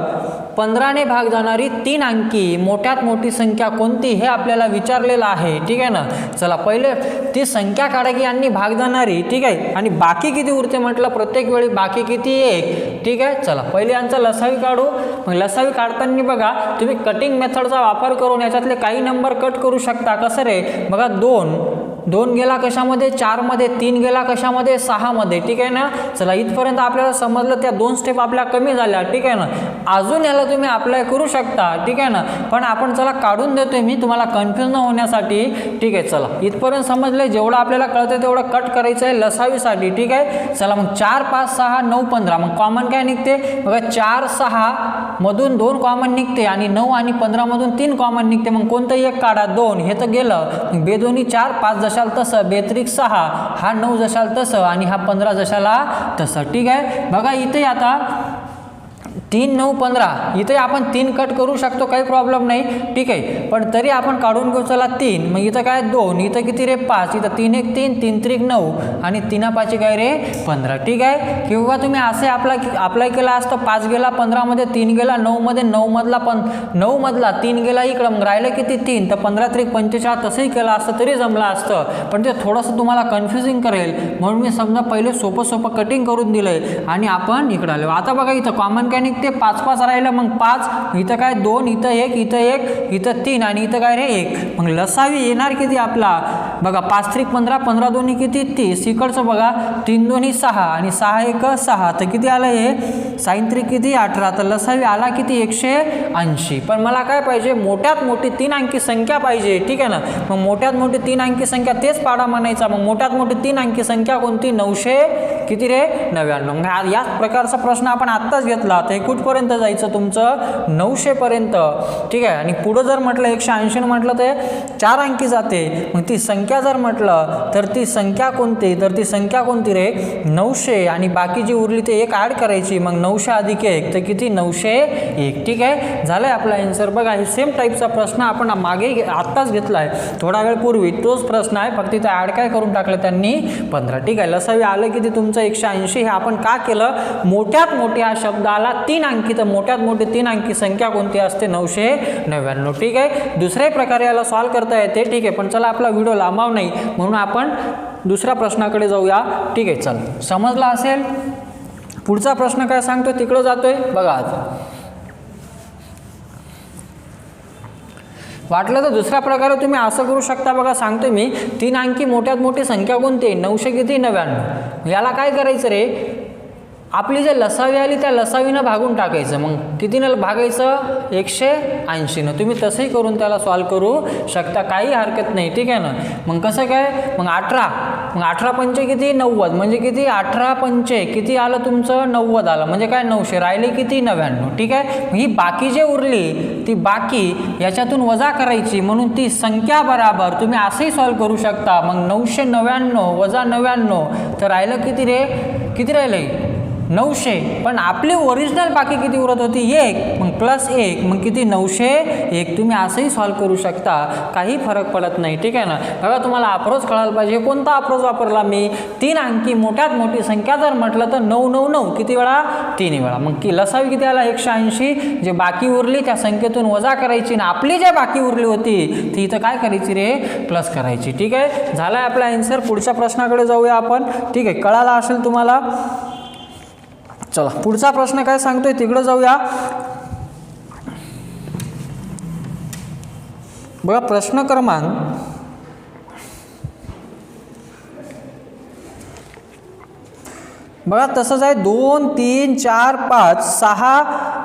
15 ने भाग जाणारी 3 अंकी मोठ्यात मोठी संख्या कोणती हे आपल्याला विचारलेलं आहे, ठीक आहे ना. चला पहिले ती संख्या काढा की यांनी भाग जाणारी, ठीक आहे. आणि बाकी किती उरते म्हटलं, प्रत्येक वेळी बाकी किती 1, ठीक आहे. चला पहिले यांचा लसावी काढू. मग लसावी काढताना बघा तुम्ही कटिंग मेथडचा वापर करून याच्यातले काही नंबर कट करू शकता. कसं रे, बघा 2 गेला कशामध्ये, 4 मध्ये, 3 गेला कशामध्ये, 6 मध्ये, ठीक आहे ना. चला इथपर्यंत आपल्याला समजलं, त्या 2 स्टेप आपल्या कमी झाल्या, ठीक आहे ना. अजून याला तुम्ही अप्लाय करू शकता, ठीक आहे ना. पण आपण चला काढून देतोय मी तुम्हाला कन्फ्यूज न होण्यासाठी, ठीक आहे. चला इथपर्यंत समजले, जेवढं आपल्याला कळतं तेवढं कट करायचं आहे लसावीसाठी, ठीक आहे. चला मग 4, 5, 6, 9, 15. मग कॉमन काय निघते, बघा 4, 6 मधून 2 कॉमन निघते आणि 9 आणि 15 मधून 3 कॉमन निघते. मग कोणतं एक काढा, 2 हे तर गेलं. बेदोनी 4, 5 जशाल तसं, बेत्रिक 6, हा 9 जशाल तसं आणि हा 15 जशाला तसं, ठीक आहे. बघा इथे आता 3, 9, 15 इथे आपण 3 कट करू शकतो, काही प्रॉब्लेम नाही, ठीक आहे. पण तरी आपण काढून घेऊ. चला 3, मग इथं काय 2, इथं किती रे 5, इथं 3, 1, 3, 3, 3, 9 आणि 3, 5 काय रे 15, ठीक आहे. किंवा तुम्ही असे अप्लाय केला असतं, 5 गेला 15 मध्ये, 3 गेला 9 मध्ये, 9 मधला 3 गेला इकडं, मग राहिलं किती 3, तर 15, 3, 45 तसंही केलं असतं तरी जमलं असतं. पण ते थोडंसं तुम्हाला कन्फ्युजिंग करेल म्हणून मी समजा पहिले सोपं कटिंग करून दिलंय आणि आपण इकडं आलो. आता बघा इथं कॉमन काय निघते, 5, 5 राहिलं, मग 5, इथं काय 2, इथं 1, इथं 1, इथं 3 आणि इथं काय रे 1. मग लसावी येणार किती आपला, बघा 5, 3, 15, 15 दोन्ही किती 30, इकडचं बघा 3, 2, 6 आणि 6, 1, 6, तर किती आलं हे, साइन 3 किती 18. तर लसावी आला किती 180. पण मला काय पाहिजे, मोठ्यात मोठी 3 अंकी संख्या पाहिजे, ठीक आहे ना. मग मोठ्यात मोठी 3 अंकी संख्या तेच पाडा म्हणायचा. मग मोठ्यात मोठी 3 अंकी संख्या कोणती, 900 किती रे 99. याच प्रकारचा प्रश्न आपण आत्ताच घेतला. तर हे कुठपर्यंत जायचं तुमचं, 900 पर्यंत, ठीक आहे. आणि पुढं जर म्हटलं 180 म्हटलं तर 4 अंकी जाते. मग ती संख्या जर म्हटलं तर ती संख्या कोणती, तर ती संख्या कोणती रे 900 आणि बाकी जी उरली ते 1 ॲड करायची. मग 900 अधिक 1 तर किती 901, ठीक आहे. झालंय आपला आन्सर. बघा हे सेम टाईपचा प्रश्न आपण मागे आत्ताच घेतला आहे, थोडा वेळ पूर्वी तोच प्रश्न आहे, फक्त इथं ॲड काय करून टाकलं त्यांनी 15, ठीक आहे. लसावी आलं किती तुमचं 180. हे आपण का केलं, मोठ्यात मोठी हा शब्द आला 3 अंकी, तर मोठ्यात मोठी 3 अंकी संख्या कोणती असते, 999, ठीक आहे. दुसऱ्याही प्रकारे याला सॉल्व करता येते, ठीक आहे. पण चला आपला व्हिडिओ लांबव नाही म्हणून आपण दुसऱ्या प्रश्नाकडे जाऊया, ठीक आहे. चल समजला असेल. पुढचा प्रश्न काय सांगतोय तिकडं जातोय बघा. आता वाटलं तर दुसऱ्या प्रकारे तुम्ही असं करू शकता. बघा सांगतोय मी, 3 अंकी मोठ्यात मोठी संख्या कोणती, 900 किती 99. याला काय करायचं रे, आपली जे लसावी आली त्या लसावीनं भागून टाकायचं, मग कितीनं भागायचं 180नं. तुम्ही तसंही करून त्याला सॉल्व करू शकता, काही हरकत नाही, ठीक आहे ना. मग कसं काय, मग 18, मग 18 पंचे किती 90, म्हणजे किती 18 पंचे किती आलं तुमचं 90 आलं, म्हणजे काय 900 राहिले किती 99, ठीक आहे. ही बाकी जे उरली ती बाकी याच्यातून वजा करायची, म्हणून ती संख्या बराबर तुम्ही असंही सॉल्व करू शकता. मग 999 वजा 99 तर राहिलं किती रे, किती राहिलं 900. पण आपली ओरिजिनल बाकी किती उरत होती 1, मग प्लस 1 मग किती 901. तुम्ही असंही सॉल्व करू शकता, काही फरक पडत नाही, ठीक आहे ना. बघा तुम्हाला अप्रोच कळायला पाहिजे. कोणता अप्रोच वापरला मी, 3 अंकी मोठ्यात मोठी संख्या जर म्हटलं तर 999 किती वेळा 3 वेळा. मग की लसावी किती आला 180, जे बाकी उरली त्या संख्येतून वजा करायची ना आपली जे बाकी उरली होती ती इथं काय करायची रे, प्लस करायची, ठीक आहे. झाला आहे आपला आन्सर. पुढच्या प्रश्नाकडे जाऊया आपण, ठीक आहे. कळाला असेल तुम्हाला. चला पुढचा प्रश्न काय सांगतोय तिकडे जाऊया. बघा प्रश्न क्रमांक बघा तसंच आहे. 2, 3, 4, 5, 6,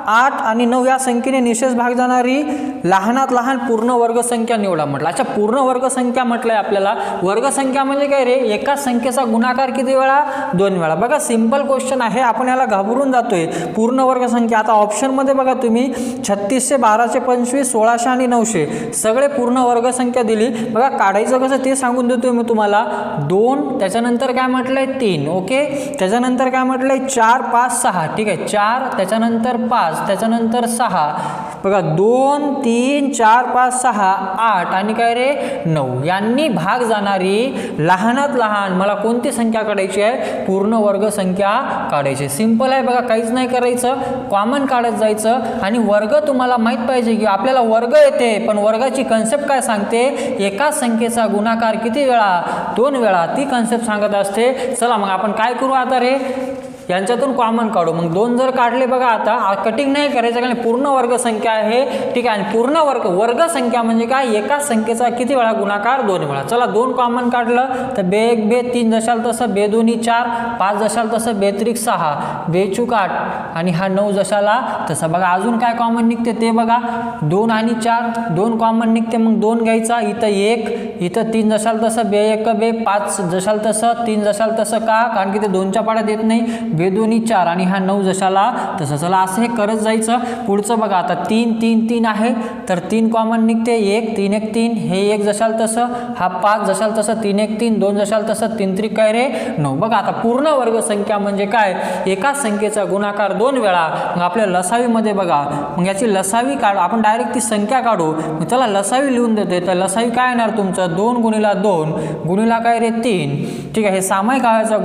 8 आणि 9 या संख्येने निशेष भाग जाणारी लहानात लहान पूर्ण वर्गसंख्या निवडा म्हटलं. अच्छा, पूर्ण वर्गसंख्या म्हटलंय आपल्याला. वर्गसंख्या म्हणजे काय रे, एकाच संख्येचा गुणाकार किती वेळा 2 वेळा. बघा सिंपल क्वेश्चन आहे, आपण याला घाबरून जातोय. पूर्ण वर्गसंख्या आता ऑप्शनमध्ये बघा तुम्ही 3600, 1200, 2500, 1600 आणि 900 सगळे पूर्ण वर्गसंख्या दिली. बघा काढायचं कसं ते सांगून देतोय मी तुम्हाला. 2 त्याच्यानंतर काय म्हटलंय 3, ओके. त्याच्यानंतर काय म्हटलंय 4, 5, 6, ठीक आहे. 4 त्याच्यानंतर 5 त्याच्यानंतर 6. बघा 2, 3, 4, 5, 6, 8 आणि काय रे 9 यांनी भाग जाणारी लहानात लहान मला कोणती संख्या काढायची आहे, पूर्ण वर्ग संख्या काढायची. सिंपल आहे बघा, काहीच नाही करायचं, कॉमन काढत जायचं. आणि वर्ग तुम्हाला माहीत पाहिजे की आपल्याला वर्ग येते, पण वर्गाची कन्सेप्ट काय सांगते, एकाच संख्येचा गुणाकार किती वेळा 2 वेळा, ती कन्सेप्ट सांगत असते. चला मग आपण काय करू आता रे, यांच्यातून कॉमन काढू. मग 2 जर काढले बघा, आता कटिंग नाही करायचं कारण पूर्ण वर्ग संख्या आहे, ठीक आहे. आणि पूर्ण वर्ग संख्या म्हणजे काय, एकाच संख्येचा किती वेळा गुणाकार 2 वेळा. चला 2 कॉमन काढलं तर 2 1 2, 3 जशाल तसं 2 2 4, 5 जशाल तसं 2 3 6, 2 4 8 आणि हा 9 जशाला तसं. बघा अजून काय कॉमन निघते ते बघा, 2 आणि 4 2 कॉमन निघते, मग 2 घ्यायचा, इथं 1, इथं 3 जशाल तसं 2 1 2, 5 जशाल तसं 3 जशाल तसं, का कारण की ते 2च्या पाड्यात येत नाही. 2 2 4 आणि हा 9 जशाला तसं. चला असं हे करत जायचं. पुढचं बघा आता 3 3 3 आहे तर 3 कॉमन निघते, 1 3 1 3, हे 1 जशाल तसं, हा 5 जशाल तसं, 3 1 3, 2 जशाल तसं, 3 3 काय रे 9. बघा आता पूर्ण वर्ग संख्या म्हणजे काय, एकाच संख्येचा गुणाकार 2 वेळा. मग आपल्या लसावीमध्ये बघा, मग याची लसावी काढ, आपण डायरेक्ट ती संख्या काढू. मग त्याला लसावी लिहून देते, तर लसावी काय येणार तुमचं 2 गुणिला 2 गुणिला काय रे 3, ठीक आहे. हे सामायिक अवयवाचा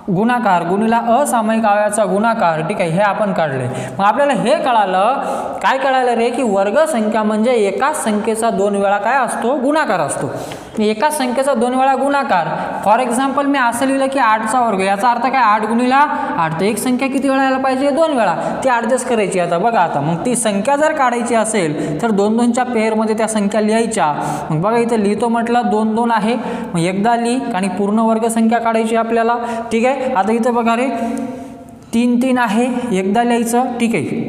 गुणाकार गुणिला असामायिक अवयवाचा गुणाकार, ठीक आहे. हे आपण काढले. मग आपल्याला हे कळालं, काय कळालं रे, की वर्ग संख्या म्हणजे एकाच संख्येचा 2 वेळा काय असतो, गुणाकार असतो. एकाच संख्येचा 2 वेळा गुणाकार. फॉर एक्झाम्पल मी असं लिहिलं की 8चा वर्ग, याचा अर्थ काय 8 गुणिला 8, तर एक संख्या किती वेळा यायला पाहिजे 2 वेळा, ती ॲडजस्ट करायची. आता बघा आता मग ती संख्या जर काढायची असेल तर 2 2च्या पेअरमध्ये त्या संख्या लिहायच्या. मग बघा इथं लिहितो म्हटलं 2 2 आहे, मग एकदा लिही आणि पूर्ण वर्ग संख्या काढायची आपल्याला, ठीक आहे. आता इथं बघा रे 3 3 आहे, एकदा लिहायचं, ठीक आहे.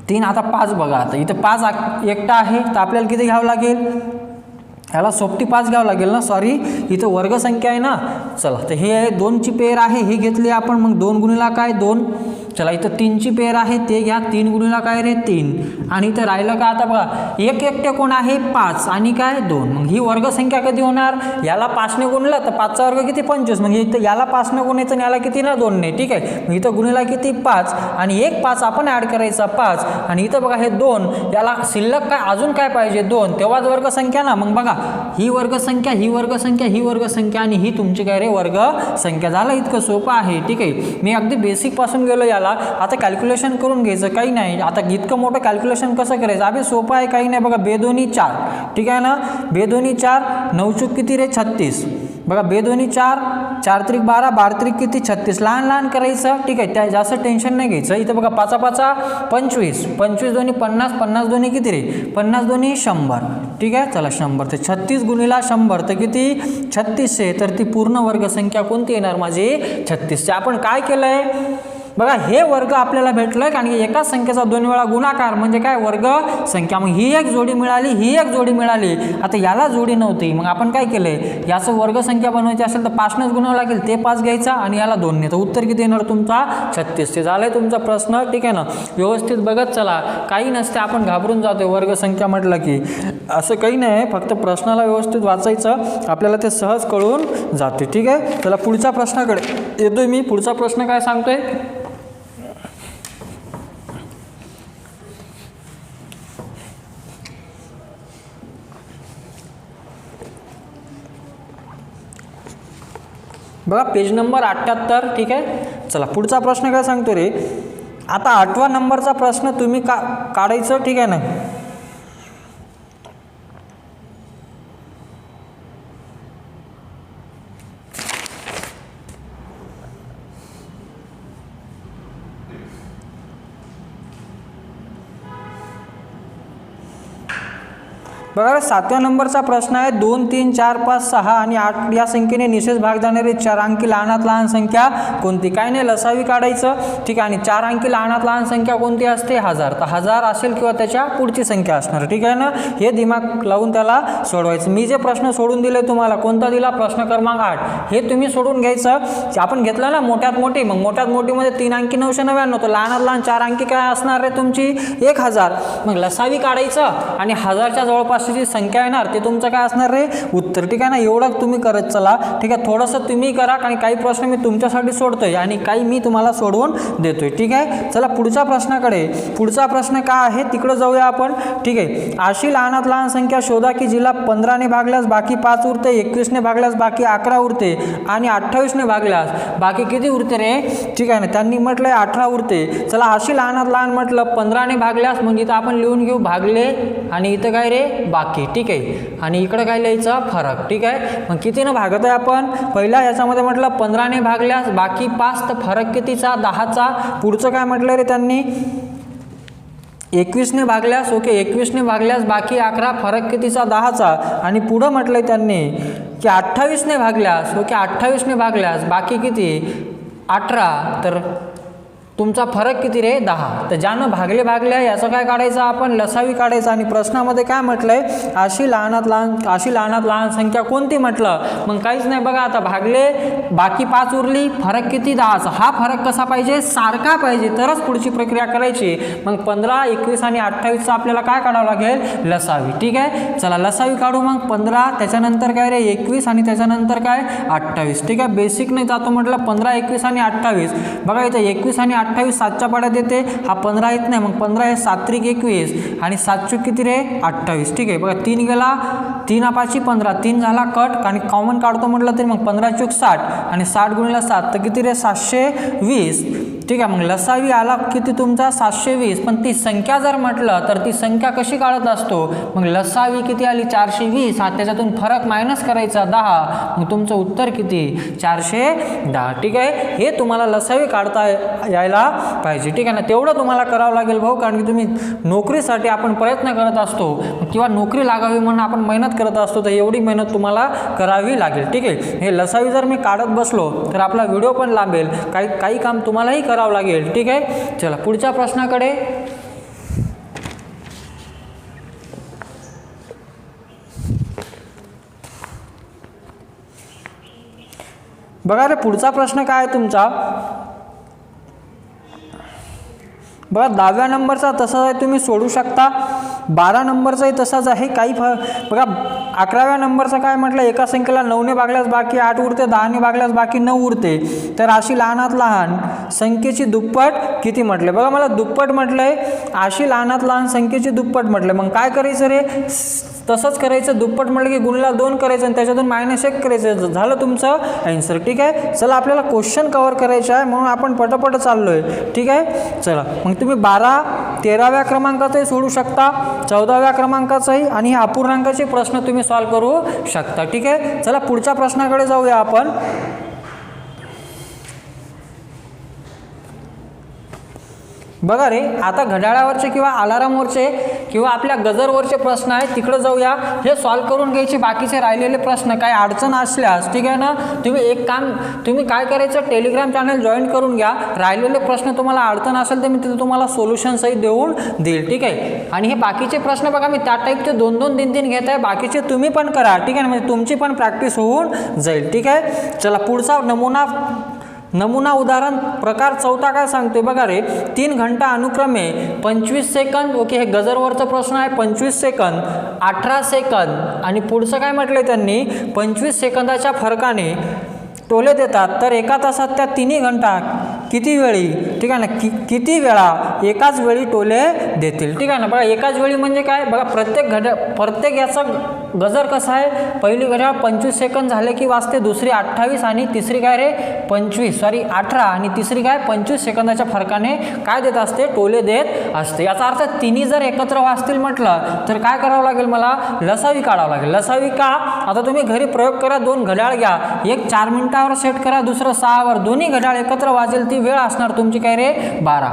3 आता 5 बघा, आता इथं 5 एकटा आहे तर आपल्याला किती घ्यावं लागेल, ह्याला सोबती 5 घ्यावं लागेल ना, सॉरी इथं वर्गसंख्या आहे ना. चला तर हे 2ची पेअर आहे, हे घेतली आपण, मग 2 गुणिला काय 2. चला इथं 3ची पेअर आहे, ते घ्या, 3 गुणिला काय रे 3. आणि इथं राहिलं का आता बघा, एक एकटे कोण आहे 5 आणि काय 2. मग ही वर्गसंख्या कधी होणार, याला 5ने गुणलं तर 5चा वर्ग किती 25, मग इथं याला 5ने गुणायचं आणि याला किती ना 2ने, ठीक आहे. मग इथं गुणिला किती 5 आणि एक 5 आपण ॲड करायचा 5. आणि इथं बघा हे 2, याला शिल्लक काय अजून काय पाहिजे 2, तेव्हाच वर्गसंख्या ना. मग बघा ही वर्गसंख्या, ही वर्गसंख्या, ही वर्गसंख्या आणि ही तुमची काय रे वर्गसंख्या. झालं, इतकं सोपं आहे, ठीक आहे. मी अगदी बेसिक पासून गेलो याला. आता कॅल्क्युलेशन करून घ्यायचं, काही नाही. आता इतकं मोठं कॅल्क्युलेशन कसं करायचं, अभि सोपं आहे, काही नाही. बघा 2 2 4, ठीक आहे ना. 2 2 4, 9 चूक किती रे 36. बघा बेदोनी 4, 4 त्रिक 12, 12 त्रिक किती 36, लहान लहान करायचं, ठीक आहे, त्या जास्त टेन्शन नाही घ्यायचं. इथं बघा 5 5 25, 25 दोन्ही 50, 50 दोन्ही किती रे 50 दोन्ही 100, ठीक आहे. चला 100 तर 36 गुणिला 100 तर किती 3600, तर ती पूर्ण वर्गसंख्या कोणती येणार माझी 36. आपण काय केलंय बघा, हे वर्ग आपल्याला भेटलं कारण की एकाच संख्येचा 2 वेळा गुणाकार म्हणजे काय वर्ग संख्या. मग ही एक जोडी मिळाली, ही एक जोडी मिळाली. आता याला जोडी नव्हती, मग आपण काय केलंय, याचं वर्गसंख्या बनवायची असेल तर 5नेच गुणावं लागेल, ते 5 घ्यायचा आणि याला 2ने, तर उत्तर किती येणार तुमचा 36. ते झालंय तुमचा प्रश्न, ठीक आहे ना. व्यवस्थित बघत चला, काही नसते, आपण घाबरून जातोय वर्गसंख्या म्हटलं की. असं काही नाही, फक्त प्रश्नाला व्यवस्थित वाचायचं, आपल्याला ते सहज कळून जाते, ठीक आहे. चला पुढच्या प्रश्नाकडे येतोय मी. पुढचा प्रश्न काय सांगतोय, बघा पेज नंबर 78, ठीक आहे. चला पुढचा प्रश्न काय सांगतो रे, आता 8व्या नंबरचा प्रश्न तुम्ही काढायचं, ठीक आहे ना. बघा 7व्या नंबरचा प्रश्न आहे, 2 3 4 5 6 आणि 8 या संख्येने निशेष भाग जाणारी 4 अंकी लहानात लहान संख्या कोणती. काय नाही, लसावी काढायचं, ठीक आहे. आणि 4 अंकी लहानात लहान संख्या कोणती असते 1000, तर 1000 असेल किंवा त्याच्या पुढची संख्या असणार, ठीक आहे ना. हे दिमाग लावून त्याला सोडवायचं. मी जे प्रश्न सोडून दिले तुम्हाला, कोणता दिला प्रश्न क्रमांक 8, हे तुम्ही सोडून घ्यायचं. आपण घेतलं ना मोठ्यात मोठी, मग मोठ्यात मोठीमध्ये 3 अंकी 999, तर लहानात लहान 4 अंकी काय असणार रे तुमची 1000. मग लसावी काढायचं आणि 1000च्या जवळपास जी संख्या येणार ते तुमचं काय असणार रे उत्तर, ठीक आहे ना. एवढं तुम्ही करत चला, ठीक आहे. थोडंसं तुम्ही करा, कारण काही प्रश्न मी तुमच्यासाठी सोडतोय आणि काही मी तुम्हाला सोडवून देतोय, ठीक आहे. चला पुढच्या प्रश्नाकडे. पुढचा प्रश्न काय आहे तिकडे जाऊया आपण, ठीक आहे. अशी लहानात लहान संख्या शोधा की जिला 15ने भागल्यास बाकी 5 उरते, 21ने भागल्यास बाकी 11 उरते आणि 28ने भागल्यास बाकी किती उरते रे, ठीक आहे ना. त्यांनी म्हटलंय 18 उरते. चला अशी लहानात लहान म्हटलं 15ने भागल्यास, म्हणजे इथं आपण लिहून घेऊ भागले आणि इथं काय रे बाकी, ठीक आहे. आणि इकडं काय लिहायचा फरक, ठीक आहे. मग कितीनं भागत आहे आपण, पहिला याच्यामध्ये म्हटलं 15ने भागल्यास बाकी 5, तर फरक कितीचा 10चा. पुढचं काय म्हटलं रे त्यांनी 21ने भागल्यास, ओके 21ने भागल्यास बाकी 11, फरक कितीचा 10चा. आणि पुढं म्हटलंय त्यांनी की 28ने भागल्यास, ओके 28ने भागल्यास बाकी किती 18, तर तुमचा फरक किती रे 10. तर ज्यानं भागले याचं काय काढायचं आपण लसावी काढायचं. आणि प्रश्नामध्ये काय म्हटलंय अशी लहानात लहान संख्या कोणती म्हटलं. मग काहीच नाही बघा, आता भागले बाकी 5 उरली, फरक किती 10चा. हा फरक कसा पाहिजे सारखा पाहिजे, तरच पुढची प्रक्रिया करायची. मग 15 21 आणि 28चा आपल्याला काय काढावं लागेल लसावी, ठीक आहे. चला लसावी काढू. मग 15 त्याच्यानंतर काय रे 21 आणि त्याच्यानंतर काय 28, ठीक आहे. बेसिक नाही जातो म्हटलं 15 21 आणि 28. बघा इथं 21 आणि 28 7च्या पाड्यात येते, हा 15 येत नाही. मग 15 हे 7 त्रिक 21 आणि 7 चूक किती रे 28, ठीक आहे. बघा 3 गेला, 3 5 15, 3 झाला कट आणि कॉमन काढतो म्हटलं तरी मग 15 चूक 60 आणि 60 गुणिले 7 तर किती रे 720, ठीक आहे. मग लसावी आला किती तुमचा 720. पण ती संख्या जर म्हटलं तर ती संख्या कशी काढत असतो, मग लसावी किती आली 420, हा त्याच्यातून फरक मायनस करायचा 10, मग तुमचं उत्तर किती 410, ठीक आहे. हे तुम्हाला लसावी काढता यायला पाहिजे, ठीक आहे ना. तेवढं तुम्हाला करावं लागेल भाऊ, कारण की तुम्ही नोकरीसाठी आपण प्रयत्न करत असतो किंवा नोकरी लागावी म्हणून आपण मेहनत करत असतो, तर एवढी मेहनत तुम्हाला करावी लागेल, ठीक आहे. हे लसावी जर मी काढत बसलो तर आपला व्हिडिओ पण लांबेल, काही काम तुम्हालाही करावं लागेल, ठीक आहे. चला पुढच्या प्रश्नाकडे. बघा रे पुढचा प्रश्न काय आहे तुमचा. बघा 10व्या नंबरचा तसाच आहे, तुम्ही सोडू शकता. 12 नंबरचाही तसाच आहे. काही बघा 11व्या नंबरचा काय म्हटलं एका संख्येला 9ने भागल्यास बाकी 8 उरते, 10ने भागल्यास बाकी 9 उरते, तर अशी लहानात लहान संख्येची दुप्पट किती म्हटले. बघा मला दुप्पट म्हटलंय, अशी लहानात लहान संख्येची दुप्पट म्हटलं. मग काय करायचं रे तसंच करायचं, दुप्पट म्हटलं की गुणला 2 करायचं आणि त्याच्यातून -1 करायचं, झालं तुमचं आन्सर. ठीक आहे, चला आपल्याला क्वेश्चन कव्हर करायचे आहे म्हणून आपण पटापट चाललोय. ठीक आहे, चला मग तुम्ही 12, 13व्या क्रमांकाचाही सोडू शकता, 14व्या क्रमांकाचाही, आणि अपूर्णांकाचे प्रश्न तुम्ही सॉल्व्ह करू शकता. ठीक आहे, चला पुढच्या प्रश्नाकडे जाऊया आपण. बघा रे, आता घड्याळावरचे किंवा अलारामवरचे किंवा आपल्या गजरवरचे प्रश्न आहेत, तिकडे जाऊया. हे सॉल्व्ह करून घ्यायचे बाकीचे राहिलेले प्रश्न. काही अडचण असल्यास, ठीक आहे ना, तुम्ही काय करायचं, टेलिग्राम चॅनल जॉईन करून घ्या. राहिलेले प्रश्न तुम्हाला अडचण असेल तर मी तिथे तुम्हाला सोल्युशन सहित देऊन देईल. ठीक आहे, आणि हे बाकीचे प्रश्न बघा, मी त्या टाईपचे 2-2, 3-3 घेत आहे. बाकीचे तुम्ही पण करा. ठीक आहे ना, म्हणजे तुमची पण प्रॅक्टिस होऊन जाईल. ठीक आहे, चला पुढचा नमुना उदाहरण प्रकार 4 काय सांगतोय बघा रे, 3 घंटा अनुक्रमे 25 सेकंद. ओके, हे गजरवरचा प्रश्न आहे. 25 सेकंद, 18 सेकंद आणि पुढचं काय म्हटलंय त्यांनी, 25 सेकंदाच्या फरकाने टोले देतात, तर एका तासात त्या 3 घंटा किती वेळी, ठीक आहे ना, किती वेळा एकाच वेळी टोले देतील. ठीक आहे ना, बघा एकाच वेळी म्हणजे काय, बघा प्रत्येक याचा गजर कसा आहे, पहिली घड्याळ 25 सेकंद झाले की वाजते, दुसरी 28 आणि तिसरी काय रे 18 आणि तिसरी काय 25 सेकंदाच्या फरकाने काय देत असते, टोले देत असते. याचा अर्थ तिन्ही जर एकत्र वाजतील म्हटलं तर काय करावं लागेल, मला लसावी काढावं लागेल. लसावी का, आता तुम्ही घरी प्रयोग करा, 2 घड्याळ घ्या, एक 4 मिनिटावर सेट करा, दुसरं 6 वर, दोन्ही घड्याळ एकत्र वाजेल ती वेळ असणार तुमची काय रे 12.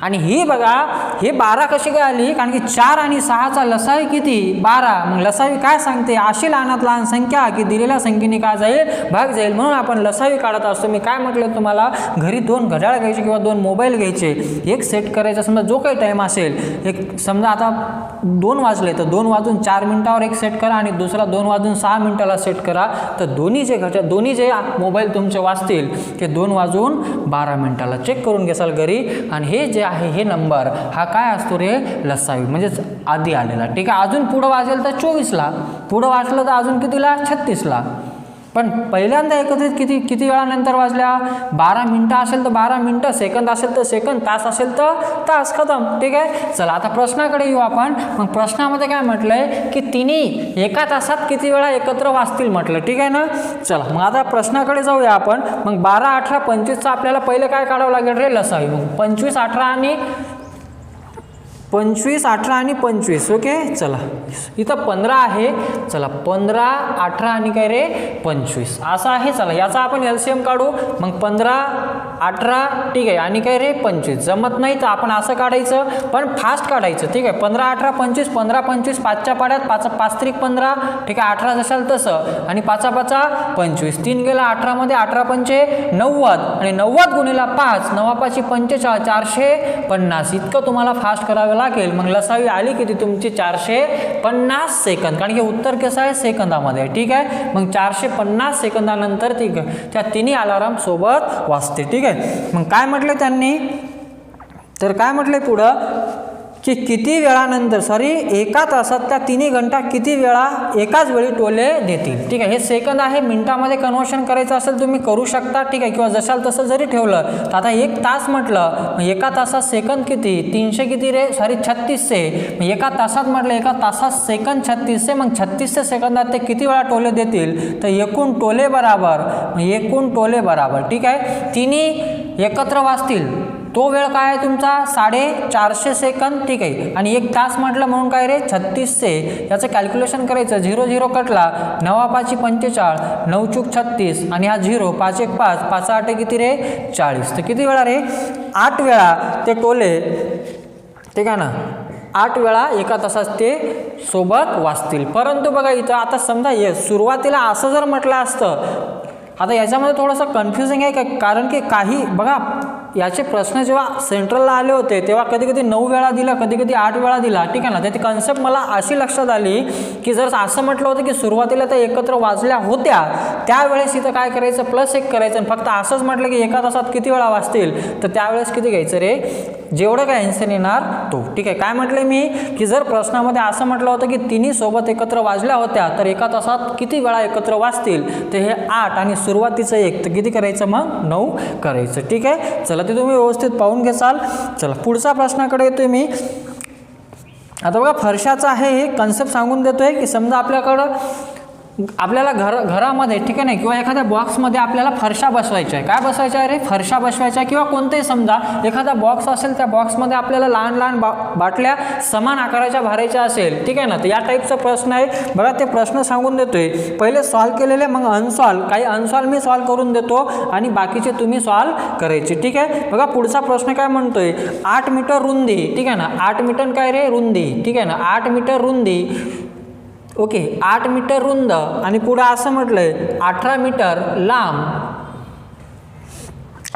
आणि ही बघा, हे 12 कशी काय आली, कारण की 4 आणि 6चा लसावी किती 12. मग लसावी काय सांगते, अशी लहानात लहान संख्या की दिलेल्या संख्येने काय जाईल, भाग जाईल, म्हणून आपण लसावी काढत असतो. मी काय म्हटलं तुम्हाला, घरी 2 घड्याळ घ्यायचे किंवा 2 मोबाईल घ्यायचे, एक सेट करायचा, समजा जो काही टाईम असेल, एक समजा आता 2 वाजले तर 2 वाजून 4 मिनिटावर एक सेट करा आणि दुसरा 2 वाजून 6 मिनिटाला सेट करा, तर दोन्ही जे मोबाईल तुमचे वाजतील ते 2 वाजून 12 मिनिटाला. चेक करून घ्याल घरी. आणि हे जे आहे हे नंबर हा काय असतो रे, लसावी म्हणजेच आधी आलेला. ठीक आहे, अजून पुढं वाजेल तर 24ला, पुढं वाजलं तर अजून कितीला 36ला, पण पहिल्यांदा एकत्रित किती वेळानंतर वाजल्या, 12 मिनिटं असेल तर 12 मिनिटं, सेकंद असेल तर सेकंद, तास असेल तर तास, खतम. ठीक आहे, चला आता प्रश्नाकडे येऊ आपण. मग प्रश्नामध्ये काय म्हटलंय की तिन्ही एका तासात किती वेळा एकत्र वाजतील म्हटलं. ठीक आहे ना, चला मग आता प्रश्नाकडे जाऊया आपण. मग 12, 18, 25चा आपल्याला पहिले काय काढावं लागेल रे, लसावी. मग 25, 18 आणि 25. ओके, चला इथं 15 आहे, चला 15, 18 आणि काय रे 25 असं आहे. चला याचा आपण LCM काढू. मग 15, 18, ठीक आहे, आणि काय रे 25. जमत नाही तर आपण असं काढायचं, पण फास्ट काढायचं. ठीक आहे, 15, 18, 25, 15, 25 5च्या पाड्यात, 5 त्रिक 15, ठीक आहे, 18 जशाल तसं, आणि 5 5 25, 3 गेला 18 मध्ये, 18 पंचे 90 आणि 90 गुणिला 5, 9 5 45, 450. इतकं तुम्हाला फास्ट करावं लागेल. मग लसावी आली किती तुमची 450 सेकंद, कारण की उत्तर कसं आहे सेकंदामध्ये. ठीक आहे, मग 450 सेकंदानंतर ती त्या तिन्ही अलाराम सोबत वाजते. ठीक आहे, मग काय म्हटलं त्यांनी, तर काय म्हटलंय पुढं की किती वेळानंतर एका तासात त्या तिन्ही घंटा किती वेळा एकाच वेळी टोले देतील. ठीक आहे, हे सेकंद आहे, मिनिटामध्ये कन्वर्शन करायचं असेल तुम्ही करू शकता. ठीक आहे, किंवा जशाल तसं जरी ठेवलं तर आता 1 तास म्हटलं, एका तासात सेकंद किती 300 किती रे 3600. एका तासात म्हटलं, एका तासात सेकंद 3600, मग 3600 सेकंदात ते किती वेळा टोले देतील, तर एकूण टोले बराबर. ठीक आहे, तिन्ही एकत्र वाजतील, तो वेळ काय आहे तुमचा 450 सेकंद. ठीक आहे, आणि 1 तास म्हटलं म्हणून काय रे 3600. याचं कॅल्क्युलेशन करायचं, 0 0 कटला, 9 5 45, 9 चूक 36 आणि हा 0, 5 1 5, 5 8 किती रे 40. तर किती वेळा रे 8 वेळा ते टोले, ठीक आहे ना, 8 वेळा एका तासात ते सोबत वाजतील. परंतु बघा इथं आता समजा सुरुवातीला असं जर म्हटलं असतं, आता याच्यामध्ये थोडंसं कन्फ्युजिंग आहे, कारण की काही बघा याचे प्रश्न जेव्हा सेंट्रलला आले होते तेव्हा कधी कधी 9 वेळा दिला, कधी कधी 8 वेळा दिला. ठीक आहे ना, त्याची कन्सेप्ट मला अशी लक्षात आली की जर असं म्हटलं होतं की सुरुवातीला त्या एकत्र वाजल्या होत्या, त्यावेळेस इथं काय करायचं +1 करायचं, आणि फक्त असंच म्हटलं की एका तासात किती वेळा वाजतील, तर त्यावेळेस किती घ्यायचं रे, जेवढं काय आन्सर येणार तो. ठीक आहे, काय म्हटलं मी की जर प्रश्नामध्ये असं म्हटलं होतं की तिन्ही सोबत एकत्र वाजल्या होत्या, तर एका तासात किती वेळा एकत्र वाजतील, तर हे 8 आणि सुरुवातीचं 1, तर किती करायचं मग 9 करायचं. ठीक आहे, चला ते तुम्ही व्यवस्थित पाहून घ्याल. चला पुढचा प्रश्नाकडे येतोय मी. आता बघा फरशाचं आहे हे कन्सेप्ट सांगून देतोय की समजा आपल्याला घरामध्ये ठीक आहे ना किंवा एखाद्या बॉक्समध्ये आपल्याला फरशा बसवायच्या आहे. काय बसवायच्या आहे रे? फरशा बसवायच्या किंवा कोणतेही समजा एखादा बॉक्स असेल त्या बॉक्समध्ये आपल्याला लहान लहान बाटल्या समान आकाराच्या भरायच्या असेल ठीक आहे ना. तर या टाईपचा प्रश्न आहे बघा. ते प्रश्न सांगून देतोय पहिले सॉल्व केलेले मग अनसॉल्व काही अनसॉल्व मी सॉल्व करून देतो आणि बाकीचे तुम्ही सॉल्व करायचे ठीक आहे. बघा पुढचा प्रश्न काय म्हणतोय 8 मीटर रुंदी ठीक आहे ना. 8 मीटर काय रे? रुंदी ठीक आहे ना. 8 मीटर रुंदी ओके 8 मीटर रुंद आणि पुढे असं म्हटलंय 18 मीटर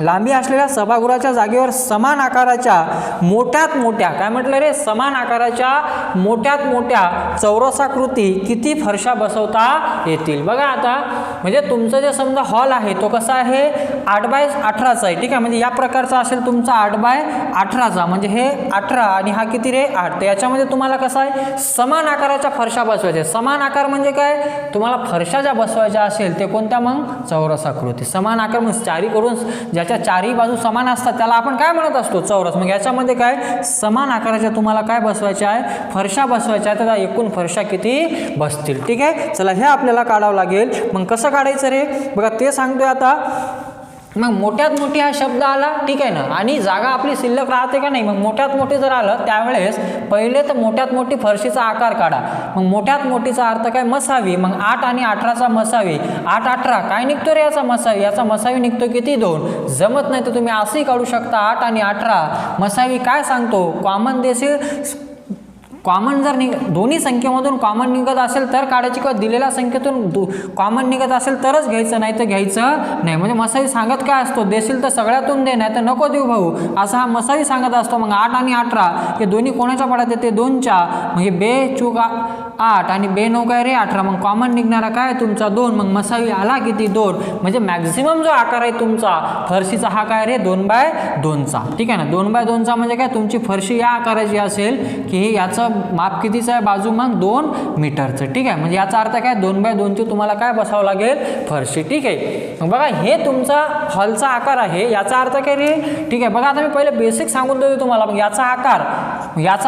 लांबी असलेल्या सभागृहाच्या जागेवर समान आकाराच्या मोठ्यात मोठ्या काय म्हटलं रे? समान आकाराच्या मोठ्यात मोठ्या चौरसाकृती किती फरशा बसवता येतील? बघा आता म्हणजे तुमचं जे समजा हॉल आहे तो कसा आहे 8x18चा आहे ठीक आहे. म्हणजे या प्रकारचा असेल तुमचा 8x18चा म्हणजे हे 18 आणि हा किती रे 8. तर याच्यामध्ये तुम्हाला कसं आहे समान आकाराच्या फरशा बसवायच्या. समान आकार म्हणजे काय? तुम्हाला फरशा ज्या बसवायच्या असेल ते कोणत्या मग चौरसाकृती. समान आकार म्हणजे चारीकडून ज्याच्या चारही बाजू समान असतात त्याला आपण काय म्हणत असतो? चौरस. मग याच्यामध्ये काय समान आकाराच्या तुम्हाला काय बसवायच्या आहे? फरशा बसवायच्या आहेत. तर एकूण फरशा किती बसतील ठीक आहे. चला हे आपल्याला काढावं लागेल. मग कसं काढायचं रे? बघा ते सांगतोय आता. मग मोठ्यात मोठी हा शब्द आला ठीक आहे ना आणि जागा आपली शिल्लक राहते का नाही? मग मोठ्यात मोठी जर आलं त्यावेळेस पहिले तर मोठ्यात मोठी फरशीचा आकार काढा. मग मोठ्यात मोठीचा अर्थ काय? मसावी. मग 8 आणि 18चा मसावी 8 18 काय निघतो रे याचा मसावी? याचा मसावी निघतो किती 2. जमत नाही तर तुम्ही असंही काढू शकता 8 आणि 18 मसावी काय सांगतो? कॉमन देशील कॉमन जर दोन्ही संख्येमधून कॉमन निघत असेल तर काढायची किंवा दिलेल्या संख्येतून कॉमन निघत असेल तरच घ्यायचं नाही तर घ्यायचं नाही. म्हणजे मसावी सांगत काय असतो? देशील तर सगळ्यातून दे नाही तर नको देऊ भाऊ असा हा मसावी सांगत असतो. मग 8 आणि 18 हे दोन्ही कोणाच्या पडात येते? 2च्या. म्हणजे बे चूक 8 आणि बे 9 काय रे 18. मग कॉमन निघणारा काय तुमचा 2. मग मसावी आला किती 2. म्हणजे मॅक्झिमम जो आकार आहे तुमचा फरशीचा हा काय रे 2x2चा ठीक आहे ना. 2x2चा म्हणजे काय तुमची फरशी या आकाराची असेल की हे याचं माप कितीचं आहे? बाजू मग 2 मीटरचं ठीक आहे. म्हणजे याचा अर्थ काय 2x2ची तुम्हाला काय बसावं लागेल? फरशी ठीक आहे. मग बघा हे तुमचा हॉलचा आकार आहे. याचा अर्थ काय रे ठीक आहे. बघा आता मी पहिले बेसिक सांगून देतो तुम्हाला. मग याचा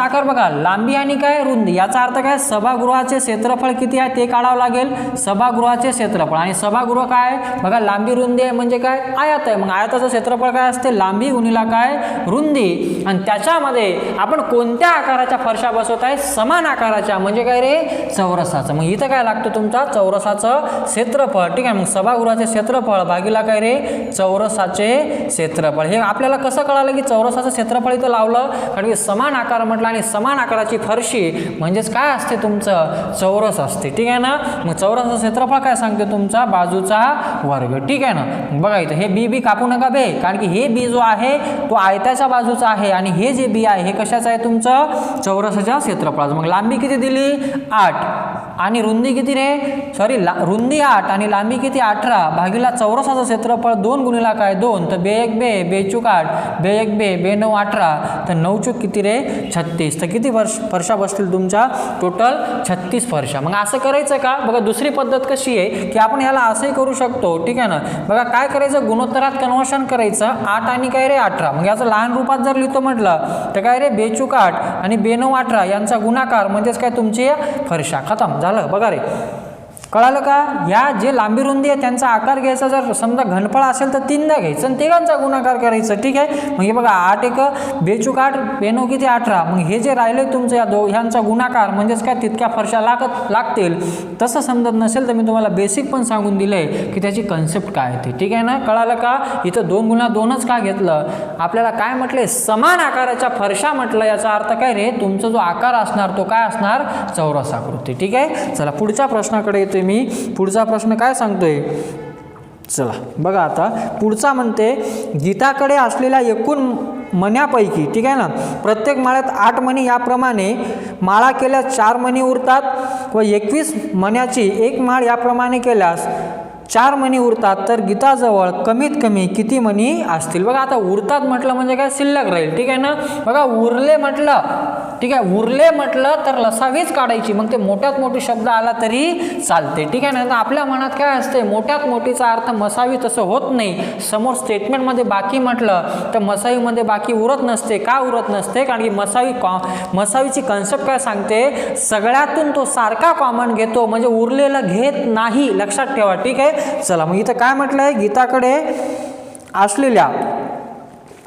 आकार बघा लांबी आणि काय रुंदी. याचा अर्थ काय सभागृहाचे क्षेत्रफळ किती आहे ते काढावं लागेल. सभागृहाचे क्षेत्रफळ आणि सभागृह काय बघा लांबी रुंदी आहे म्हणजे काय आयत आहे. मग आयताचं क्षेत्रफळ काय असते? लांबी गुणिला काय रुंदी. आणि त्याच्यामध्ये आपण कोणत्या आकाराच्या फरशा बसवत आहे? समान आकाराच्या म्हणजे काय रे चौरसाचं. मग इथं काय लागतं तुमचा चौरसाचं क्षेत्रफळ ठीक आहे. मग सभागृहाचे क्षेत्रफळ भागीला काय रे चौरसाचे क्षेत्रफळ. हे आपल्याला कसं कळालं की चौरसाचं क्षेत्रफळ इथं लावलं? कारण की समान आकार म्हटलं आणि समान आकाराची फरशी म्हणजेच काय असते तुमचं चौरस असते ठीक आहे ना. मग चौरसाचं क्षेत्रफळ काय सांगते तुमचा बाजूचा वर्ग ठीक आहे ना. बघा इथं हे बी कापू नका बे कारण की हे बी जो आहे तो आयताच्या बाजूचा आहे आणि हे जे बी आहे हे कशाचं आहे तुमचं चौरसाच्या क्षेत्रफळाचं. मग लांबी किती दिली 8 आणि रुंदी किती रे रुंदी 8 आणि लांबी किती 18 भागीला चौरसाचं क्षेत्रफळ 2 गुणिला काय 2. तर बे 1 बे बे चूक 8 बे 1 बे बे 9 18 तर 9 चूक किती रे 36. तर किती फरशा बसतील तुमच्या? टोटल 36 फरशा. मग असं करायचं का? बघा दुसरी पद्धत कशी आहे की आपण याला असंही करू शकतो ठीक आहे ना. बघा काय करायचं गुणोत्तरात कन्वर्शन करायचं 8 आणि काय रे 18. मग याचं लहान रूपात जर लिहितो म्हटलं तर काय रे बे चूक 8 आणि बे 9 18 यांचा गुणाकार म्हणजेच काय तुमची फरशा खतम झालं. बघा रे कळालं का? या जे लांबी रुंदी आहे त्यांचा आकार घ्यायचा. जर समजा घनफळ असेल तर 3दा घ्यायचं आणि तिघांचा गुणाकार करायचं ठीक आहे. मग हे बघा 8 1 बेचूक 8 बेनो किती 18. मग हे जे राहिले तुमचं या ह्यांचा गुणाकार म्हणजेच काय तितक्या फरशा लागतील. तसं समजत नसेल तर मी तुम्हाला बेसिक पण सांगून दिलंय की त्याची कन्सेप्ट काय आहे ठीक आहे ना. कळालं का? इथं 2 गुणा 2च का घेतलं? आपल्याला काय म्हटलंय समान आकाराच्या फरशा म्हटलं. याचा अर्थ काय रे तुमचा जो आकार असणार तो काय असणार चौरसाकृती ठीक आहे. चला पुढच्या प्रश्नाकडे येतो मी. पुढचा प्रश्न काय सांगतोय चला बघा. आता पुढचा म्हणते गीताकडे असलेल्या एकूण मण्यांपैकी ठीक आहे ना प्रत्येक माळ्यात 8 मणी याप्रमाणे माळा केल्यास 4 मणी उरतात व 21 मण्याची एक माळ याप्रमाणे केल्यास 4 मणी उरतात तर गीताजवळ कमीत कमी किती मणी असतील. बघा आता उरतात म्हटलं म्हणजे काय, शिल्लक राहील. ठीक आहे ना. बघा उरले म्हटलं, ठीक आहे, उरले म्हटलं तर लसावीच काढायची, मग ते मोठ्यात मोठी शब्द आला तरी चालते. ठीक आहे ना. आपल्या मनात काय असते, मोठ्यात मोठीचा अर्थ मसावी तसं होत नाही. समोर स्टेटमेंटमध्ये बाकी म्हटलं तर मसावीमध्ये बाकी उरत नसते. का उरत नसते, कारण की मसावीची कन्सेप्ट काय सांगते, सगळ्यातून तो सारखा कॉमन घेतो, म्हणजे उरलेलं घेत नाही. लक्षात ठेवा. ठीक आहे. चला मग इथं काय म्हटलंय, गीताकडे असलेल्या,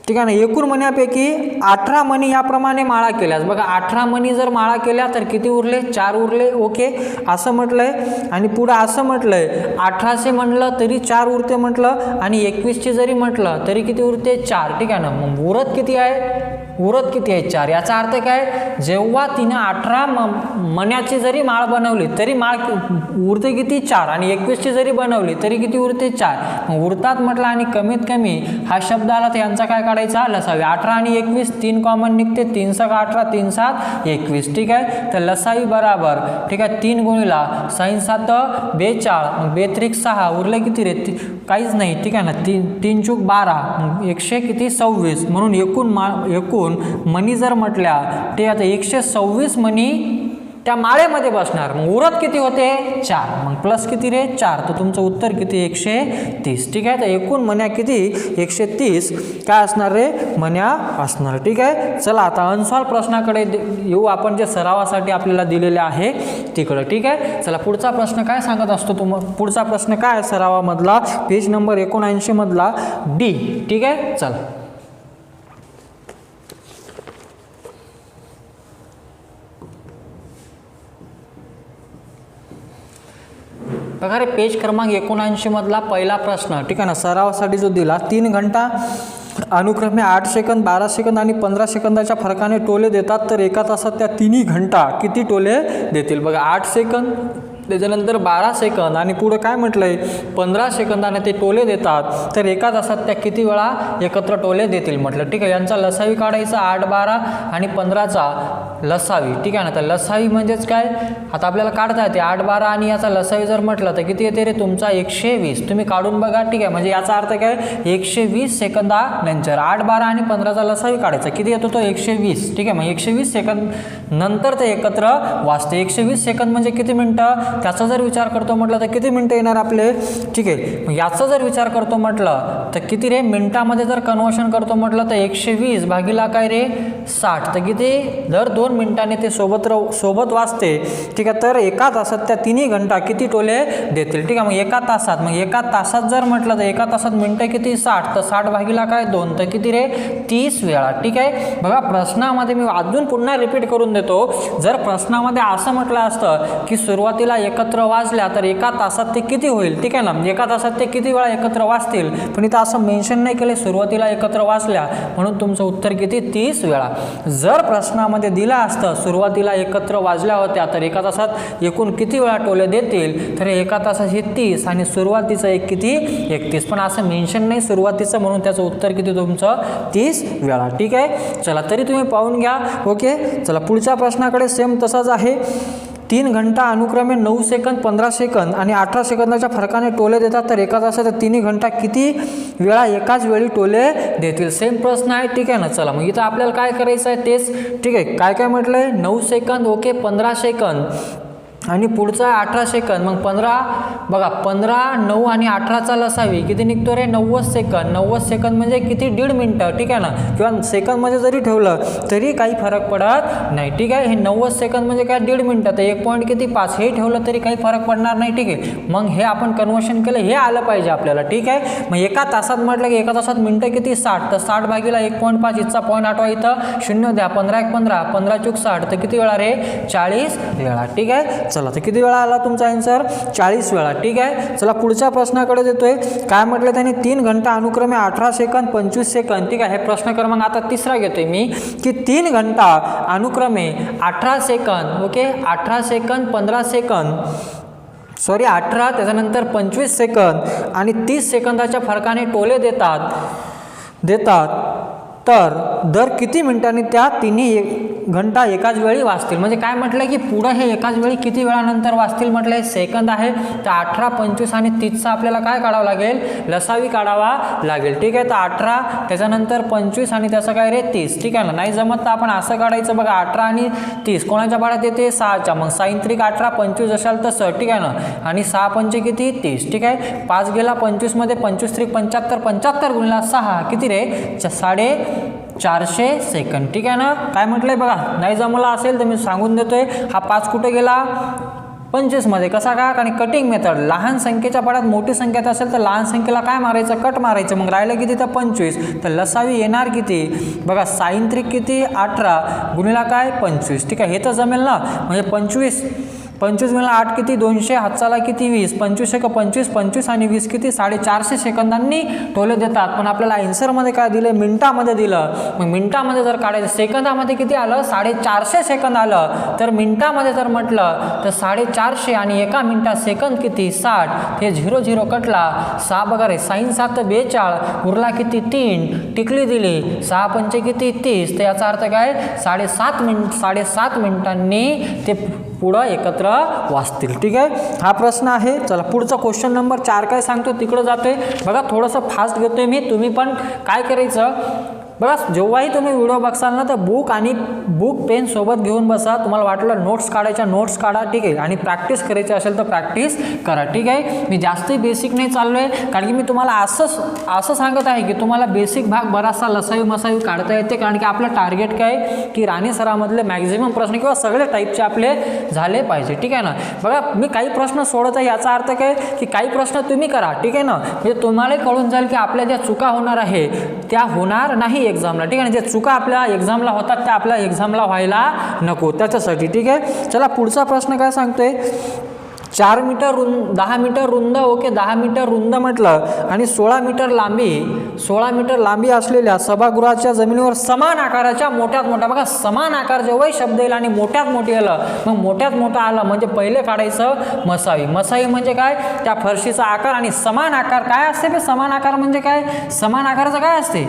ठीक आहे ना, एकूण मण्यापैकी 18 मणी याप्रमाणे माळा केल्यास. बघा 18 मणी जर माळा केल्या तर किती उरले, 4 उरले. ओके, असं म्हटलंय. आणि पुढं असं म्हटलंय 1800 म्हटलं तरी 4 उरते म्हटलं, आणि 21ची जरी म्हटलं तरी किती उरते, 4. ठीक आहे ना. मग उरत किती आहे, उरत किती आहे, 4. याचा अर्थ काय, जेव्हा तिनं 18 मण्याची जरी माळ बनवली तरी माळ उरते किती, 4. आणि 21ची जरी बनवली तरी किती उरते, 4. मग उरतात म्हटलं आणि कमीत कमी हा शब्द आला तर यांचा काय काढायचा, लसावी. 18 आणि 21 3 कॉमन निघते, 3 × 18 3 × 7 21. ठीक आहे. तर लसावी बराबर, ठीक आहे, 3 गुणिला 6 × 7 42, मग 2 त्रिक 6 उरले किती रे, काहीच नाही. ठीक आहे ना. 3 चूक 12, 100 किती 26. म्हणून एकूण मणी जर म्हटल्या ते आता 126 मणी त्या माळेमध्ये बसणार. मग उरत किती होते, 4. मग प्लस किती रे, 4. तर तुमचं उत्तर किती, 130. ठीक आहे. तर एकूण मण्या किती, 130 काय असणार रे, मण्या असणार. ठीक आहे. चला आता अनसॉल्व प्रश्नाकडे येऊ आपण, जे सरावासाठी आपल्याला दिलेले आहे तिकडं. ठीक आहे. चला पुढचा प्रश्न काय सांगत असतो पुढचा प्रश्न काय सरावामधला, पेज नंबर 79 मधला डी. ठीक आहे. चला बघा रे, पेज क्रमांक 79 मधला पहिला प्रश्न. ठीक आहे ना. सरावासाठी जो दिला, 3 घंटा अनुक्रमे 8 सेकंद 12 सेकंद आणि 15 सेकंदाच्या फरकाने टोले देतात तर एका तासात त्या तिन्ही घंटा किती टोले देतील. बघा 8 सेकंद, त्याच्यानंतर 12 सेकंद आणि पुढं काय म्हटलंय 15 सेकंदाने ते टोले देतात तर एका तासात त्या किती वेळा एकत्र टोले देतील म्हटलं. ठीक आहे. यांचा लसावी काढायचा, 8 12 आणि 15चा लसावी. ठीक आहे ना. तर लसावी म्हणजेच काय, आता आपल्याला काढता येते 8 12 आणि याचा लसावी जर म्हटलं तर किती येते रे, तुमचा 120. तुम्ही काढून बघा. ठीक आहे. म्हणजे याचा अर्थ काय, 120 सेकंदानंतर 8 12 आणि 15चा लसावी काढायचा, किती येतो तो 120. ठीक आहे. मग 120 सेकंद नंतर ते एकत्र वाजते. 120 सेकंद म्हणजे किती मिनटं, त्याचा जर विचार करतो म्हटलं तर किती मिनटं येणार आपले. ठीक आहे. मग याचा जर विचार करतो म्हटलं तर किती रे, मिनटामध्ये जर कन्वर्शन करतो म्हटलं तर 120 भागिला काय रे 60, तर किती, दर 2 मिनिटांनी ते सोबत वाजते. ठीक आहे. तर एका तासात त्या तिन्ही घंटा किती टोले देतील. ठीक आहे. मग एका तासात जर म्हटलं तर एका तासात मिनटं किती, 60, तर 60 भागिला काय 2, तर किती रे 30 वेळा. ठीक आहे. बघा प्रश्नामध्ये मी अजून पुन्हा रिपीट करून देतो, जर प्रश्नामध्ये असं म्हटलं असतं की सुरुवातीला एकत्र वाजल्या तर एका तासात ते किती होईल. ठीक आहे ना. एका तासात ते किती वेळा एकत्र वाजतील, पण इथं असं मेन्शन नाही केले सुरुवातीला एकत्र वाजल्या, म्हणून तुमचं उत्तर किती, 30 वेळा. जर प्रश्नामध्ये दिला असतं सुरुवातीला एकत्र वाजल्या होत्या तर एका तासात एकूण किती वेळा टोले देतील, तर एका तासात हे 30 आणि सुरुवातीचं एक किती 31, पण असं मेन्शन नाही सुरुवातीचं, म्हणून त्याचं उत्तर किती तुमचं 30 वेळा. ठीक आहे. चला तरी तुम्ही पाहून घ्या. ओके. चला पुढच्या प्रश्नाकडे सेम तसाच आहे. 3 घंटा अनुक्रमे 9 सेकंद 15 सेकंद आणि 18 सेकंदाच्या फरकाने टोले देतात तर एका तासात तिन्ही घंटा किती वेळा एकाच वेळी टोले देतील. सेम प्रश्न आहे. ठीक आहे ना. चला मग इथं आपल्याला काय करायचं आहे तेच. ठीक आहे. काय म्हटलंय, 9 सेकंद, ओके, 15 सेकंद आणि पुढचा 18 सेकंद. मग 15 बघा, 15 9 आणि 18चा लसावी किती निघतो रे, 90 सेकंद. 90 सेकंद म्हणजे किती, 1.5 मिनटं. ठीक आहे ना. किंवा सेकंदमध्ये जरी ठेवलं तरी काही फरक पडत नाही. ठीक आहे. हे 90 सेकंद म्हणजे काय, 1.5 मिनटं. तर 1 पॉईंट किती 5 हे ठेवलं तरी काही फरक पडणार नाही. ठीक आहे. मग हे आपण कन्वर्शन केलं, हे आलं पाहिजे आपल्याला. ठीक आहे. मग एका तासात म्हटलं की एका तासात मिनटं किती 60, तर 60 भागिला 1.5, इथचा पॉईंट आठवा, इथं 0 द्या, 15 1 15, 15 चूक 60, तर किती वेळा रे, 40 वेळा. ठीक आहे. चला तर किती वेळा आला तुमचा आन्सर, 40 वेळा. ठीक आहे. चला पुढच्या प्रश्नाकडे देतोय. काय म्हटलं त्याने, 3 घंटा अनुक्रमे 18 सेकंद 25 सेकंद. ठीक आहे. हे प्रश्न क्रमांक आता तिसरा घेतोय मी, की 3 घंटा अनुक्रमे 18 second, okay, 18 second 15 second, sorry 18, त्याच्यानंतर 25 सेकंद आणि 30 सेकंदाच्या फरकाने टोले देतात तर दर किती मिनिटांनी त्या तिन्ही घंटा एकाच वेळी वाजतील. म्हणजे काय म्हटलं की पुढं हे एकाच वेळी किती वेळानंतर वाजतील म्हटलं, हे सेकंद आहे. तर 18, 25 आणि 30चा आपल्याला काय काढावं लागेल, लसावी काढावा लागेल. ठीक आहे, तर 18 त्याच्यानंतर 25 आणि त्याचं काय रे 30. ठीक आहे ना, नाही जमत तर आपण असं काढायचं बघा, 18 आणि 30 कोणाच्या पाड्यात येते, 6च्या. मग 6 18, 25 असाल तर 6. ठीक आहे ना, आणि 6 पंचे किती 30. ठीक आहे, 5 गेला 25 मध्ये, 25 3 75, 75 गुणिले 6 किती रे 450 सेकंद. ठीक आहे ना, काय म्हटलंय बघा, नाही जमला असेल तर मी सांगून देतोय. हा 5 कुठे गेला 25 मध्ये, कसा का, कारण कटिंग मेथड. लहान संख्येच्या पाड्यात मोठी संख्या असेल तर लहान संख्येला काय मारायचं, कट मारायचं. मग राहिलं किती तर 25. तर लसावी येणार किती बघा, 6 किती 18 गुणिला काय 25. ठीक आहे, हे तर जमेल ना. म्हणजे 25 गुणिला 8 किती 200, हातचाला किती 20, 25 एक 25, 25 आणि 20 किती 450 सेकंदांनी टोले देतात. पण आपल्याला आन्सरमध्ये काय दिलं, मिनिटामध्ये दिलं. मग मिनिटामध्ये जर काढायचं, सेकंदामध्ये किती आलं 450 सेकंद आलं. तर मिनिटामध्ये जर म्हटलं तर 450 आणि एका मिनिटात सेकंद किती 60. हे 0 0 कटला, 6 बघा रे, 6 7 42, उरला किती 3, टिकली दिली, 6 पंचे किती 30. तर याचा अर्थ काय 7.5 मिनिटांनी ते पुढं एकत्र वाचतील. ठीक आहे, हा प्रश्न आहे. चला पुढचा क्वेश्चन नंबर 4 काय सांगतो तिकडं जातोय बघा. थोडंसं फास्ट घेतोय मी, तुम्ही पण काय करायचं बघा, जेव्हाही तुम्ही व्हिडिओ बघसाल ना तर बुक पेन सोबत घेऊन बसा. तुम्हाला वाटलं नोट्स काढायच्या, नोट्स काढा. ठीक आहे, आणि प्रॅक्टिस करायची असेल तर प्रॅक्टिस करा. ठीक आहे, मी जास्त बेसिक नाही चाललो आहे, कारण की मी तुम्हाला असं सांगत आहे की तुम्हाला बेसिक भाग बराचसा लसावी मसावी काढता येते. कारण की आपलं टार्गेट काय की राणे सरामधले मॅक्झिमम प्रश्न किंवा सगळे टाईपचे आपले झाले पाहिजे. ठीक आहे ना, बघा मी काही प्रश्न सोडत आहे, याचा अर्थ काय की काही प्रश्न तुम्ही करा. ठीक आहे ना, म्हणजे तुम्हाला कळून जाईल की आपल्या ज्या चुका होणार आहे त्या होणार नाही एक्झामला. ठीक आहे ना, जे चुका आपल्या एक्झामला होतात त्या आपल्या एक्झामला व्हायला नको, त्याच्यासाठी. ठीक आहे, चला पुढचा प्रश्न काय सांगतोय, 4 मीटर रुंद 10 मीटर रुंद, ओके 10 मीटर रुंद म्हटलं आणि 16 मीटर लांबी असलेल्या सभागृहाच्या जमिनीवर समान आकाराच्या मोठ्यात मोठा, बघा समान आकार जेव्हाही शब्द येईल आणि मोठ्यात मोठी आलं, मग मोठ्यात मोठं आलं म्हणजे पहिले काढायचं मसावी. मसावी म्हणजे काय, त्या फरशीचा आकार. आणि समान आकार काय असते बे, समान आकार म्हणजे काय, समान आकाराचं काय असते,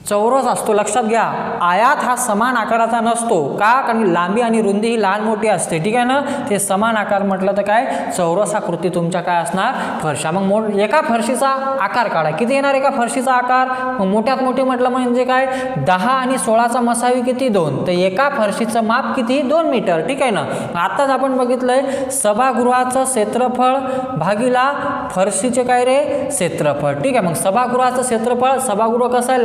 चौरस असतो. लक्षात घ्या, आयात हा समान आकाराचा नसतो. का, कारण लांबी आणि रुंदी ही लहान मोठी असते. ठीक आहे ना, ते समान आकार म्हटलं तर काय चौरस आकृती तुमच्या काय असणार फरशा. मग एका फरशीचा आकार काढा, किती येणार एका फरशीचा आकार. मग मोठ्यात मोठी म्हटलं म्हणजे काय 10 आणि 16चा मसावी किती 2, तर एका फरशीचं माप किती 2 मीटर. ठीक आहे ना, आत्ताच आपण बघितलंय सभागृहाचं क्षेत्रफळ भागीला फरशीचे काय रे क्षेत्रफळ. ठीक आहे, मग सभागृहाचं क्षेत्रफळ, सभागृह कसं आहे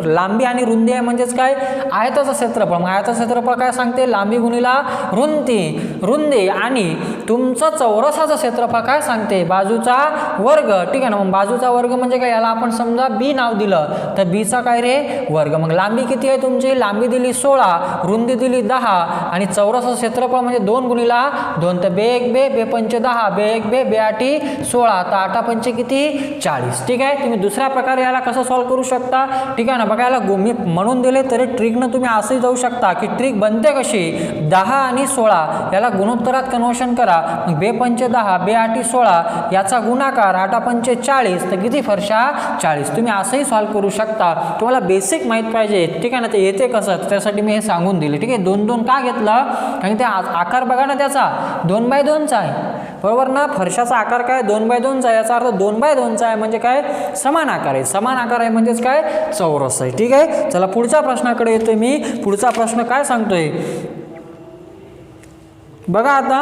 लांबी आणि रुंदी आहे म्हणजेच काय आयताचं क्षेत्रफळ. मग आयताचं क्षेत्रफळ काय सांगते, लांबी गुणिला रुंदी आणि तुमचं चौरसाचं क्षेत्रफळ काय सांगते, बाजूचा वर्ग. ठीक आहे ना, मग बाजूचा वर्ग म्हणजे काय, याला आपण समजा बी नाव दिलं तर बीचा काय रे वर्ग. मग लांबी किती आहे तुमची, लांबी दिली 16, रुंदी दिली 10 आणि चौरसाचं क्षेत्रफळ म्हणजे 2 गुणिला 2, तर 2 1 2 2 5 10, 2 1 2 2 8 16, तर 8 5 किती 40. ठीक आहे, तुम्ही दुसऱ्या प्रकारे याला कसं सॉल्व्ह करू शकता. ठीक आहे ना, बघायला मी म्हणून दिले तरी ट्रिकनं तुम्ही असंही जाऊ शकता की ट्रिक बनते कशी, 10 आणि 16 याला गुणोत्तरात कन्वर्शन करा. मग 2 5 10, 2 8 16 याचा गुणाकार 8 5 40, तर किती फरशा 40. तुम्ही असंही सॉल्व्ह करू शकता. तुम्हाला बेसिक माहीत पाहिजे. ठीक आहे ना, ते येते कसं त्यासाठी मी हे सांगून दिले. ठीक आहे, 2 2 का घेतलं, कारण ते आकार बघा ना त्याचा 2x2चा आहे, बरोबर ना. फरशाचा आकार काय 2x2चा आहे, याचा अर्थ 2x2चा आहे म्हणजे काय समान आकार आहे. समान आकार आहे म्हणजेच काय चौरस आहे. ठीक आहे, चला पुढच्या प्रश्नाकडे येतोय मी. पुढचा प्रश्न काय सांगतोय बघा, आता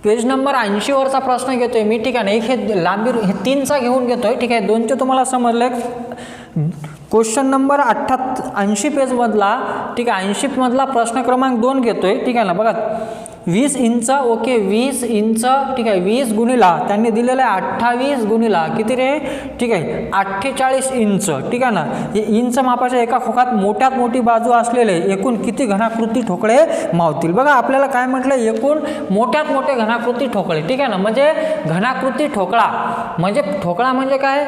पेज नंबर 80 वरचा प्रश्न घेतोय मी. ठीक आहे ना, एक हे लांबी हे 3चा घेऊन घेतोय. ठीक आहे, 2चे तुम्हाला समजले. क्वेश्चन नंबर 80 पेज मधला, ठीक आहे 80 मधला प्रश्न क्रमांक 2 घेतोय. ठीक आहे ना, बघा 20 इंच, ओके 20 इंच. ठीक आहे, 20 गुणिला त्यांनी दिलेलं आहे 28 गुणिला किती रे, ठीक आहे 48 इंच. ठीक आहे ना, हे इंच मापाच्या एका खोकात मोठ्यात मोठी बाजू असलेले एकूण किती घनाकृती ठोकळे मावतील. बघा आपल्याला काय म्हटलं, एकूण मोठ्यात मोठे घनाकृती ठोकळे. ठीक आहे ना, म्हणजे घनाकृती ठोकळा म्हणजे काय,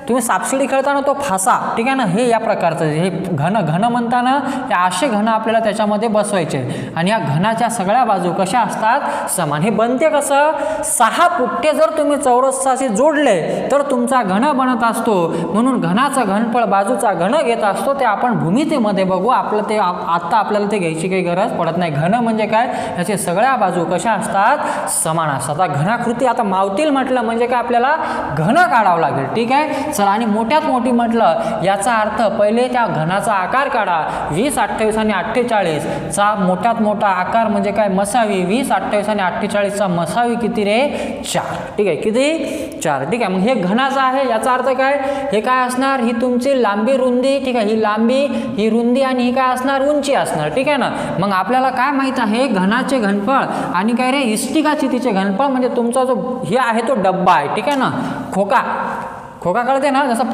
तुम्ही सापशिडी खेळताना तो फासा. ठीक आहे ना, हे या प्रकारचं हे घन म्हणताना हे असे घन आपल्याला त्याच्यामध्ये बसवायचे आणि या घनाच्या सगळ्या बाजू कशा असतात समान. हे बनते कसं 6 पुठ्ठे जर तुम्ही चौरसाशी जोडले तर तुमचा घन बनत असतो. म्हणून घनाचा घनफळ बाजूचा घन घेत असतो. ते आपण भूमितीमध्ये बघू. आपलं ते आत्ता आपल्याला ते घ्यायची काही गरज पडत नाही. घन म्हणजे काय, ह्याचे सगळ्या बाजू कशा असतात समान असतात. आता घनाकृती आता मावतील म्हटलं म्हणजे काय आपल्याला घन काढावं लागेल. ठीक आहे, चला. आणि मोठ्यात मोठी म्हटलं याचा अर्थ पहिले त्या घनाचा आकार काढा. 20, 28 आणि 48 चा मोठ्यात मोठा आकार म्हणजे काय मसावी. 20, 28 आणि 48 चा मसावी किती रे 4. ठीक आहे, किती 4. ठीक आहे, मग हे घनाचं आहे. याचा अर्थ काय, हे काय असणार, ही तुमची लांबी रुंदी. ठीक आहे, ही लांबी, ही रुंदी आणि ही काय असणार उंची असणार. ठीक आहे ना. मग आपल्याला काय माहित आहे घनाचे घनफळ आणि काय रे इष्टिकाचितीचे घनफळ म्हणजे तुमचा जो हे आहे तो डब्बा आहे. ठीक आहे ना, खोका कळते ना, जसं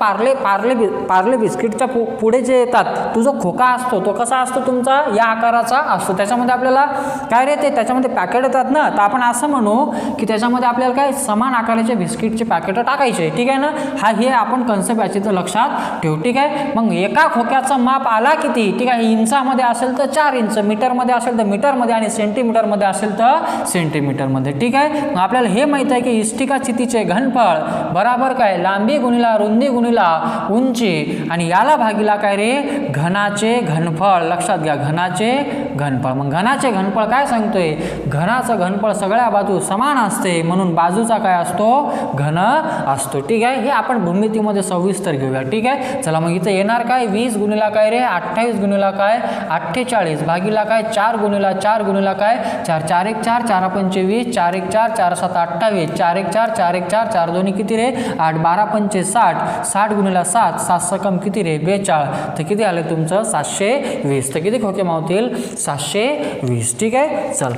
पार्ले बिस्किटच्या पुढे जे येतात तो जो खोका असतो तो कसा असतो तुमचा या आकाराचा असतो. त्याच्यामध्ये आपल्याला काय रे ते त्याच्यामध्ये पॅकेट येतात ना, तर आपण असं म्हणू की त्याच्यामध्ये आपल्याला काय समान आकाराचे बिस्किटचे पॅकेट टाकायचे. ठीक आहे ना, हे आपण कन्सेप्ट याची तर लक्षात ठेवू. ठीक आहे, मग एका खोक्याचं माप आला किती. ठीक आहे, इंचामध्ये असेल तर 4 इंच, मीटरमध्ये असेल तर मीटरमध्ये आणि सेंटीमीटरमध्ये असेल तर सेंटीमीटरमध्ये. ठीक आहे, मग आपल्याला हे माहित आहे की इष्टिकाचितीचे घनफळ बराबर काय लांबी गुणिला रुंदी गुणिला उंची आणि याला भागीला काय रे घनाचे घनफळ. लक्षात घ्या, घनाचे घनफळ. मग घनाचे घनफळ काय सांगतोय, घनाचं घनफळ सगळ्या बाजू समान असते म्हणून बाजूचा काय असतो घन असतो. ठीक आहे, हे आपण भूमितीमध्ये सविस्तर घेऊया. ठीक आहे, चला. मग इथे येणार काय 20 गुणिला काय रे 28 गुणिला काय 48 भागीला काय 4 गुणिला 4 गुणिला काय 4, 4 1 4, 4 5 20, 4 1 4, 4 7 28, 4 1 4, 4 1 4, 4 2 किती रे 8, 12 5 60, 60 गुणिला 7, 7 सकम किती रे 42. तर किती आले तुमचं 720. तर किती खोके मावतील 720. ठीक आहे, चल.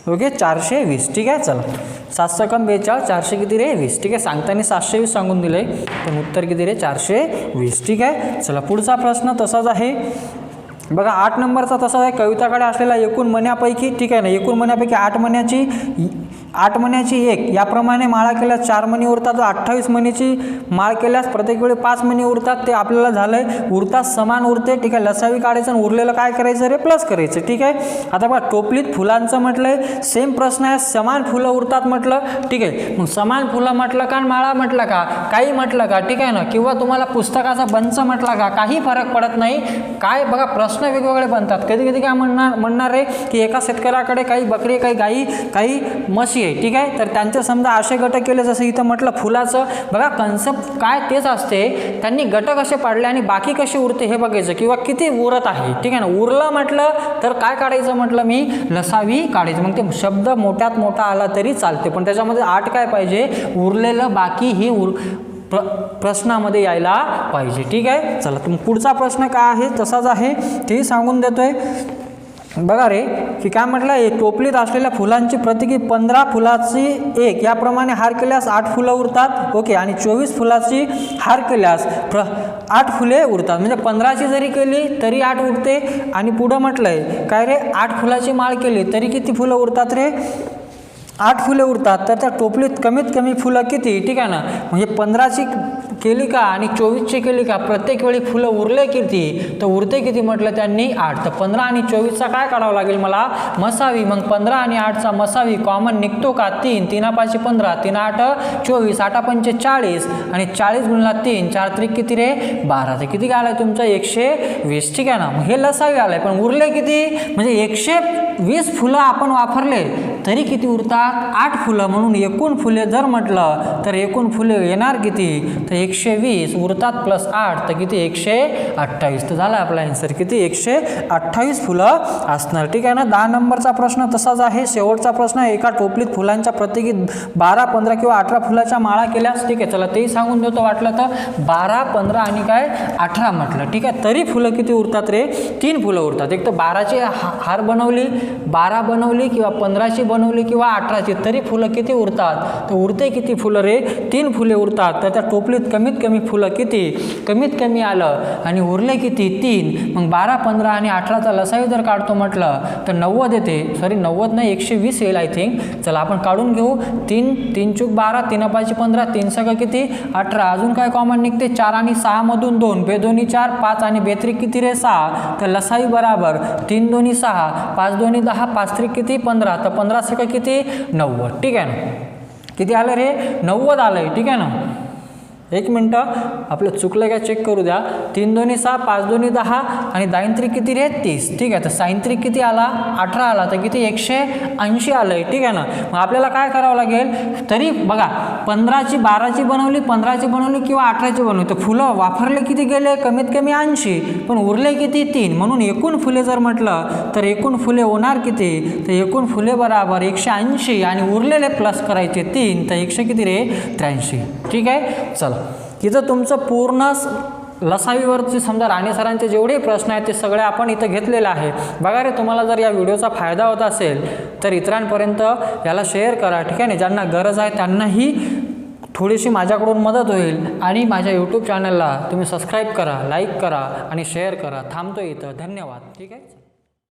ओके, 420. ठीक आहे, चला. 7 सकम 42, 400 किती रे 20. ठीक आहे, सांगताना 720 सांगून दिले पण उत्तर किती रे 420. ठीक आहे, चला. पुढचा प्रश्न तसाच आहे बघा. 8 नंबरचा तसा आहे. कविताकडे असलेला एकूण मण्यापैकी. ठीक आहे ना, एकूण मण्यापैकी 8 मण्याची 1 याप्रमाणे माळा केल्यास 4 मणी उरतात. 28 मणीची माळ केल्यास प्रत्येक वेळी 5 मणी उरतात. ते आपल्याला झालंय उरतात समान उरते. ठीक आहे, लसावी काढायचं आणि उरलेलं काय करायचं रे प्लस करायचं. ठीक आहे, आता बघा टोपलीत फुलांचं म्हटलंय. सेम प्रश्न आहे, समान फुलं उरतात म्हटलं. ठीक आहे, मग समान फुलं म्हटलं का माळा म्हटलं का काही म्हटलं का. ठीक आहे ना, किंवा तुम्हाला पुस्तकाचा बंच म्हटला का काही फरक पडत नाही. काय बघा प्रश्न वेगवेगळे बनतात. कधी कधी काय म्हणणार रे की एका शेतकऱ्याकडे काही बकरी काही गाई काही म्हशी आहे. ठीक आहे, तर त्यांचे समजा असे गट केले जसं इथं म्हटलं फुलाचं. बघा कन्सेप्ट काय तेच असते, त्यांनी गट कसे पाडले आणि बाकी कसे उरते हे बघायचं किंवा किती उरत आहे. ठीक आहे ना, उरलं म्हटलं तर काय काढायचं म्हटलं मी लसावी काढायचं. मग ते शब्द मोठ्यात मोठा आला तरी चालते पण त्याच्यामध्ये 8 काय पाहिजे उरलेलं बाकी ही प्रश्नामध्ये यायला पाहिजे. ठीक आहे, चला. पुढचा प्रश्न काय आहे तसाच आहे ते सांगून देतोय. बघा रे की काय म्हटलं टोपलीत असलेल्या फुलांची प्रत्येकी 15 फुलाची 1 याप्रमाणे हार केल्यास 8 फुलं उरतात. ओके, आणि 24 फुलाची हार केल्यास 8 फुले उरतात. म्हणजे 15ची जरी केली तरी 8 उरते. आणि पुढं म्हटलंय काय रे 8 फुलाची माळ केली तरी किती फुलं उरतात रे 8 फुले उरतात. तर त्या टोपलीत कमीत कमी फुलं किती. ठीक आहे ना, म्हणजे 15ची केली का आणि 24ची केली का प्रत्येक वेळी फुलं उरले किती तर उरते किती म्हटलं त्यांनी 8. तर 15 आणि 24चा काय काढावं लागेल मला मसावी. मग 15 आणि 8चा मसावी कॉमन निघतो का 3, 3 5 15, 3 8 24, 8 5 40 आणि 40 गुणिला 3, 4 त्रिक किती रे 12. तर किती आलाय तुमचं 120. ठीक आहे ना, मग हे लसावी आलाय पण उरले किती म्हणजे 120 फुलं आपण वापरले तरी किती उरतात 8 फुलं. म्हणून एकूण फुले जर म्हटलं तर एकूण फुले येणार किती तर 120 उरतात प्लस 8 तर किती 128. तर झाला आपला आन्सर किती 128 फुलं असणार. ठीक आहे ना. 10 नंबरचा प्रश्न तसाच आहे. शेवटचा प्रश्न एका टोपलीत फुलांच्या प्रत्येकी 12, 15 किंवा 18 फुलाच्या माळा केल्यास. ठीक आहे, चला तेही सांगून देतो वाटलं तर 12, 15 आणि काय 18 म्हटलं. ठीक आहे, तरी फुलं किती उरतात रे 3 फुलं उरतात. एक तर 12ची हार बनवली 12 बनवली किंवा 15ची बनवली किंवा 18ची तरी फुलं किती उरतात तर उरते किती फुलं रे 3 फुले उरतात. तर त्या टोपलीत कमीत कमी फुलं किती, कमीत कमी आलं आणि उरले किती 3. मग 12, 15 आणि 18चा लसावी जर काढतो म्हटलं तर 90 येते. सॉरी 90 नाही 120 येईल आय थिंक. चला आपण काढून घेऊ. 3 3 चूक 12, 3 5 15, 3 सगळं किती 18. अजून काय कॉमन निघते 4 आणि 6 मधून 2, बेदोनी 4, 5 आणि बेत्रिक किती रे 6. तर लसावी बराबर 3 दोन्ही 6, 5 दोन्ही 10, 5 त्रिक किती 15. तर 15 सगळं किती 90. ठीक आहे ना. किती आलं रे 90 आलंय. ठीक आहे ना. एक मिनटं आपलं चुकलं काय चेक करू द्या. 3 दोन्ही 6, 5 दोन्ही 10 आणि 10 त्रिक किती रे 30. ठीक आहे. तर 6 त्रिक किती आला 18 आला. तर किती 180 आलंय. ठीक आहे ना. मग आपल्याला काय करावं लागेल तरी बघा 15ची 12ची बनवली, 15ची बनवली किंवा 18ची बनवली तर फुलं वापरले किती गेले कमीत कमी 80, पण उरले किती 3. म्हणून एकूण फुले जर म्हटलं तर एकूण फुले होणार किती, तर एकूण फुले बराबर 180 आणि उरलेले प्लस करायचे 3, तर 100 किती रे 83. ठीक आहे. चला इथं तुमचं पूर्ण लसावीवरचे समजा राणे सरांचे जेवढे प्रश्न आहेत ते सगळे आपण इथं घेतलेले आहे. बघा रे, तुम्हाला जर या व्हिडिओचा फायदा होत असेल तर इतरांपर्यंत याला शेअर करा. ठीक आहे ना. ज्यांना गरज आहे त्यांनाही थोडीशी माझ्याकडून मदत होईल. आणि माझ्या यूट्यूब चॅनलला तुम्ही सबस्क्राईब करा, लाईक करा आणि शेअर करा. थांबतो इथं. धन्यवाद. ठीक आहे.